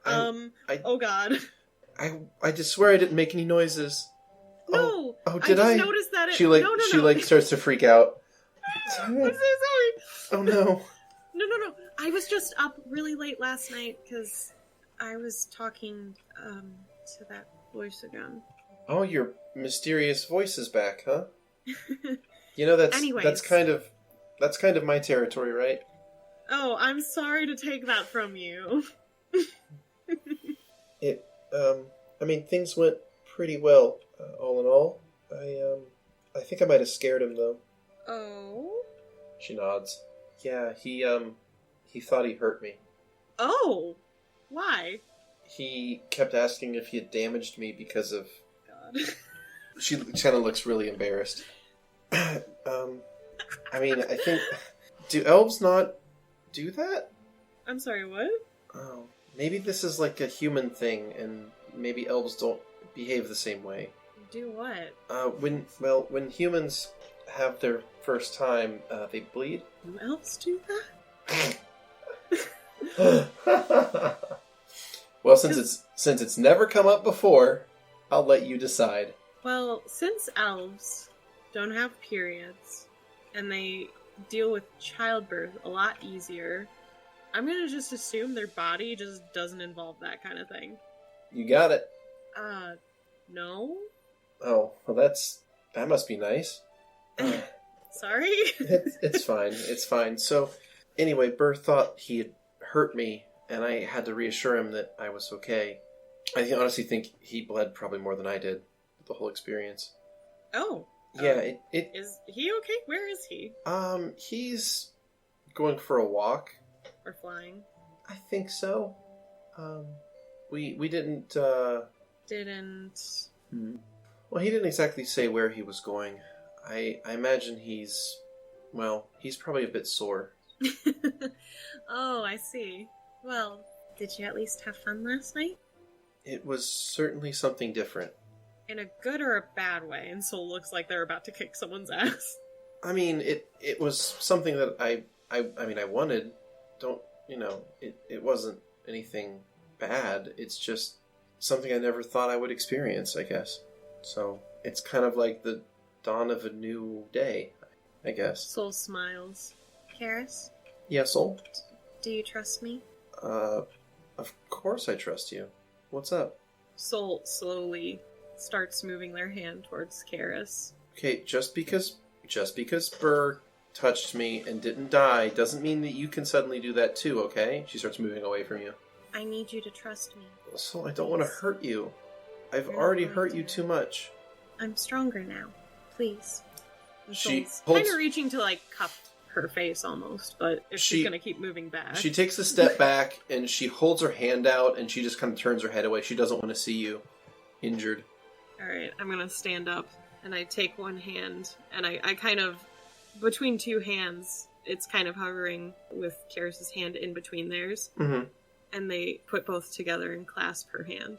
oh god. I just swear I didn't make any noises. No! Oh, did I? I just noticed that it... She, No. starts to freak out. I'm so sorry! Oh, no. No. I was just up really late last night, because I was talking, to that voice again. Oh, your mysterious voice is back, huh? You know, that's kind of my territory, right? Oh, I'm sorry to take that from you. Things went pretty well, all in all. I think I might have scared him, though. Oh? She nods. Yeah, he thought he hurt me. Oh! Why? He kept asking if he had damaged me because of... God. She kind of looks really embarrassed. I think... Do elves not do that? I'm sorry, what? Oh, maybe this is like a human thing, and maybe elves don't behave the same way. Do what? When humans have their first time, they bleed. Do elves do that? Well, since it's never come up before, I'll let you decide. Well, since elves don't have periods, and they deal with childbirth a lot easier, I'm gonna just assume their body just doesn't involve that kind of thing. You got it. No? Oh, well that must be nice. Sorry? It's fine. It's fine. So, anyway, Burr thought he had hurt me, and I had to reassure him that I was okay. I honestly think he bled probably more than I did with the whole experience. Oh. Yeah, Is he okay? Where is he? He's going for a walk. Or flying? I think so. We didn't, Didn't... Well, he didn't exactly say where he was going. I imagine he's probably a bit sore. Oh, I see. Well, did you at least have fun last night? It was certainly something different. In a good or a bad way, and Soul looks like they're about to kick someone's ass. I mean, it was something that I wanted. It wasn't anything bad. It's just something I never thought I would experience, I guess. So, it's kind of like the dawn of a new day, I guess. Soul smiles. Karis? Yeah, Soul? Do you trust me? Of course I trust you. What's up? Soul slowly starts moving their hand towards Karis. Okay, just because Burr touched me and didn't die doesn't mean that you can suddenly do that too, okay? She starts moving away from you. I need you to trust me. So I don't want to hurt you. I've already hurt you too much. I'm stronger now. Please. She's kind of reaching to cuff her face almost, but if she's going to keep moving back. She takes a step back and she holds her hand out and she just kind of turns her head away. She doesn't want to see you injured. Alright, I'm going to stand up and I take one hand and I kind of, between two hands, it's kind of hovering with Karis' hand in between theirs. Mm-hmm. And they put both together and clasp her hand.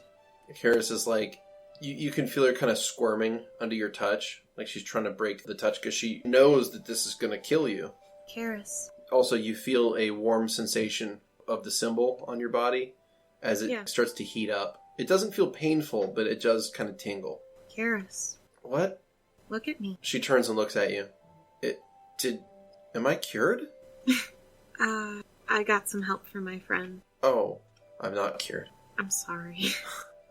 Karis is like, you can feel her kind of squirming under your touch, like she's trying to break the touch because she knows that this is going to kill you. Karis. Also, you feel a warm sensation of the symbol on your body as it starts to heat up. It doesn't feel painful, but it does kind of tingle. Karis. What? Look at me. She turns and looks at you. Am I cured? I got some help from my friend. Oh, I'm not cured. I'm sorry.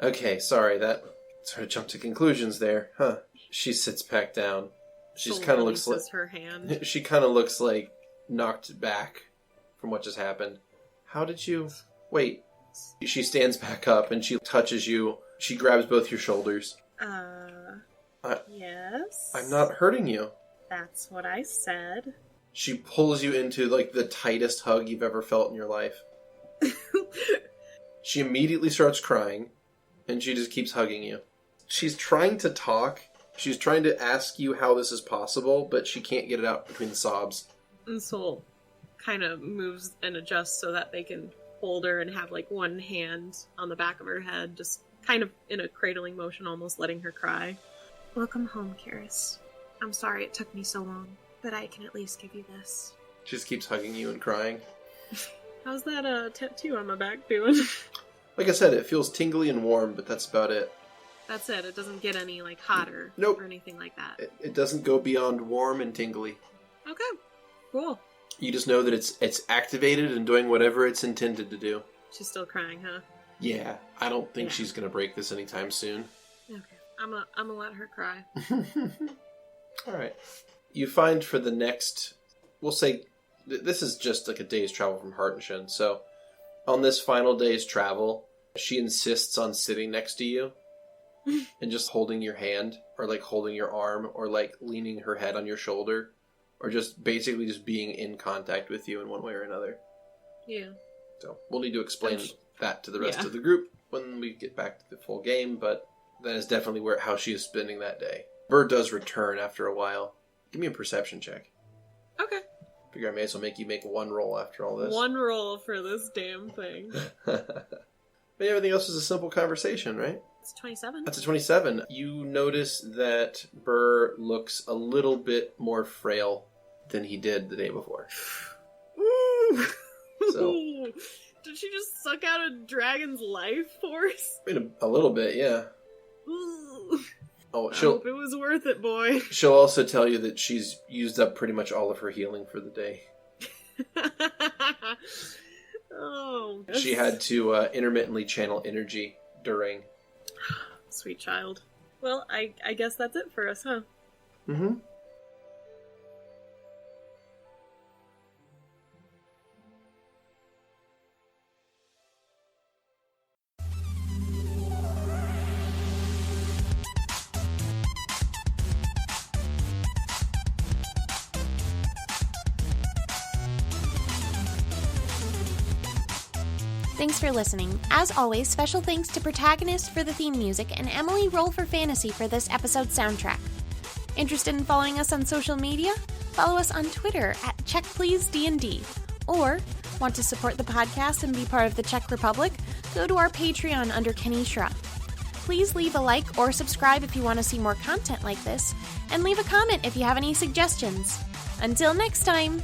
Okay, sorry, that sort of jumped to conclusions there. Huh. She sits back down. She's kind of looks like her hand. She kind of looks like knocked back from what just happened. How did you... Wait. She stands back up and she touches you. She grabs both your shoulders. Yes? I'm not hurting you. That's what I said. She pulls you into, like, the tightest hug you've ever felt in your life. She immediately starts crying, and she just keeps hugging you. She's trying to talk. She's trying to ask you how this is possible, but she can't get it out between the sobs. And Soul kind of moves and adjusts so that they can hold her and have, like, one hand on the back of her head, just kind of in a cradling motion, almost letting her cry. Welcome home, Karis. I'm sorry it took me so long, but I can at least give you this. She just keeps hugging you and crying. How's that tattoo on my back doing? Like I said, it feels tingly and warm, but that's about it. That's it. It doesn't get any, like, hotter Nope. or anything like that. It doesn't go beyond warm and tingly. Okay. Cool. You just know that it's activated and doing whatever it's intended to do. She's still crying, huh? Yeah, I don't think she's going to break this anytime soon. Okay. I'm gonna let her cry. Alright. You find for the next... We'll say... This is just like a day's travel from Hartenshin, so... On this final day's travel, she insists on sitting next to you. And just holding your hand, or like holding your arm, or like leaning her head on your shoulder. Or just basically just being in contact with you in one way or another. Yeah. So, we'll need to explain that to the rest of the group when we get back to the full game, but that is definitely how she is spending that day. Bird does return after a while. Give me a perception check. Okay. Figure I may as well make you make one roll after all this. One roll for this damn thing. But everything else is a simple conversation, right? It's 27. That's a 27. You notice that Burr looks a little bit more frail than he did the day before. Ooh! So, did she just suck out a dragon's life force? a little bit, yeah. Ooh. Oh, I hope it was worth it, boy. She'll also tell you that she's used up pretty much all of her healing for the day. Oh. She had to intermittently channel energy during. Sweet child. Well, I guess that's it for us, huh? Mm-hmm. Thanks for listening. As always, special thanks to Protagonist for the theme music and Emily Roll for Fantasy for this episode's soundtrack. Interested in following us on social media? Follow us on Twitter at CheckPleaseDND. Or, want to support the podcast and be part of the Czech Republic? Go to our Patreon under Keni. Please leave a like or subscribe if you want to see more content like this, and leave a comment if you have any suggestions. Until next time!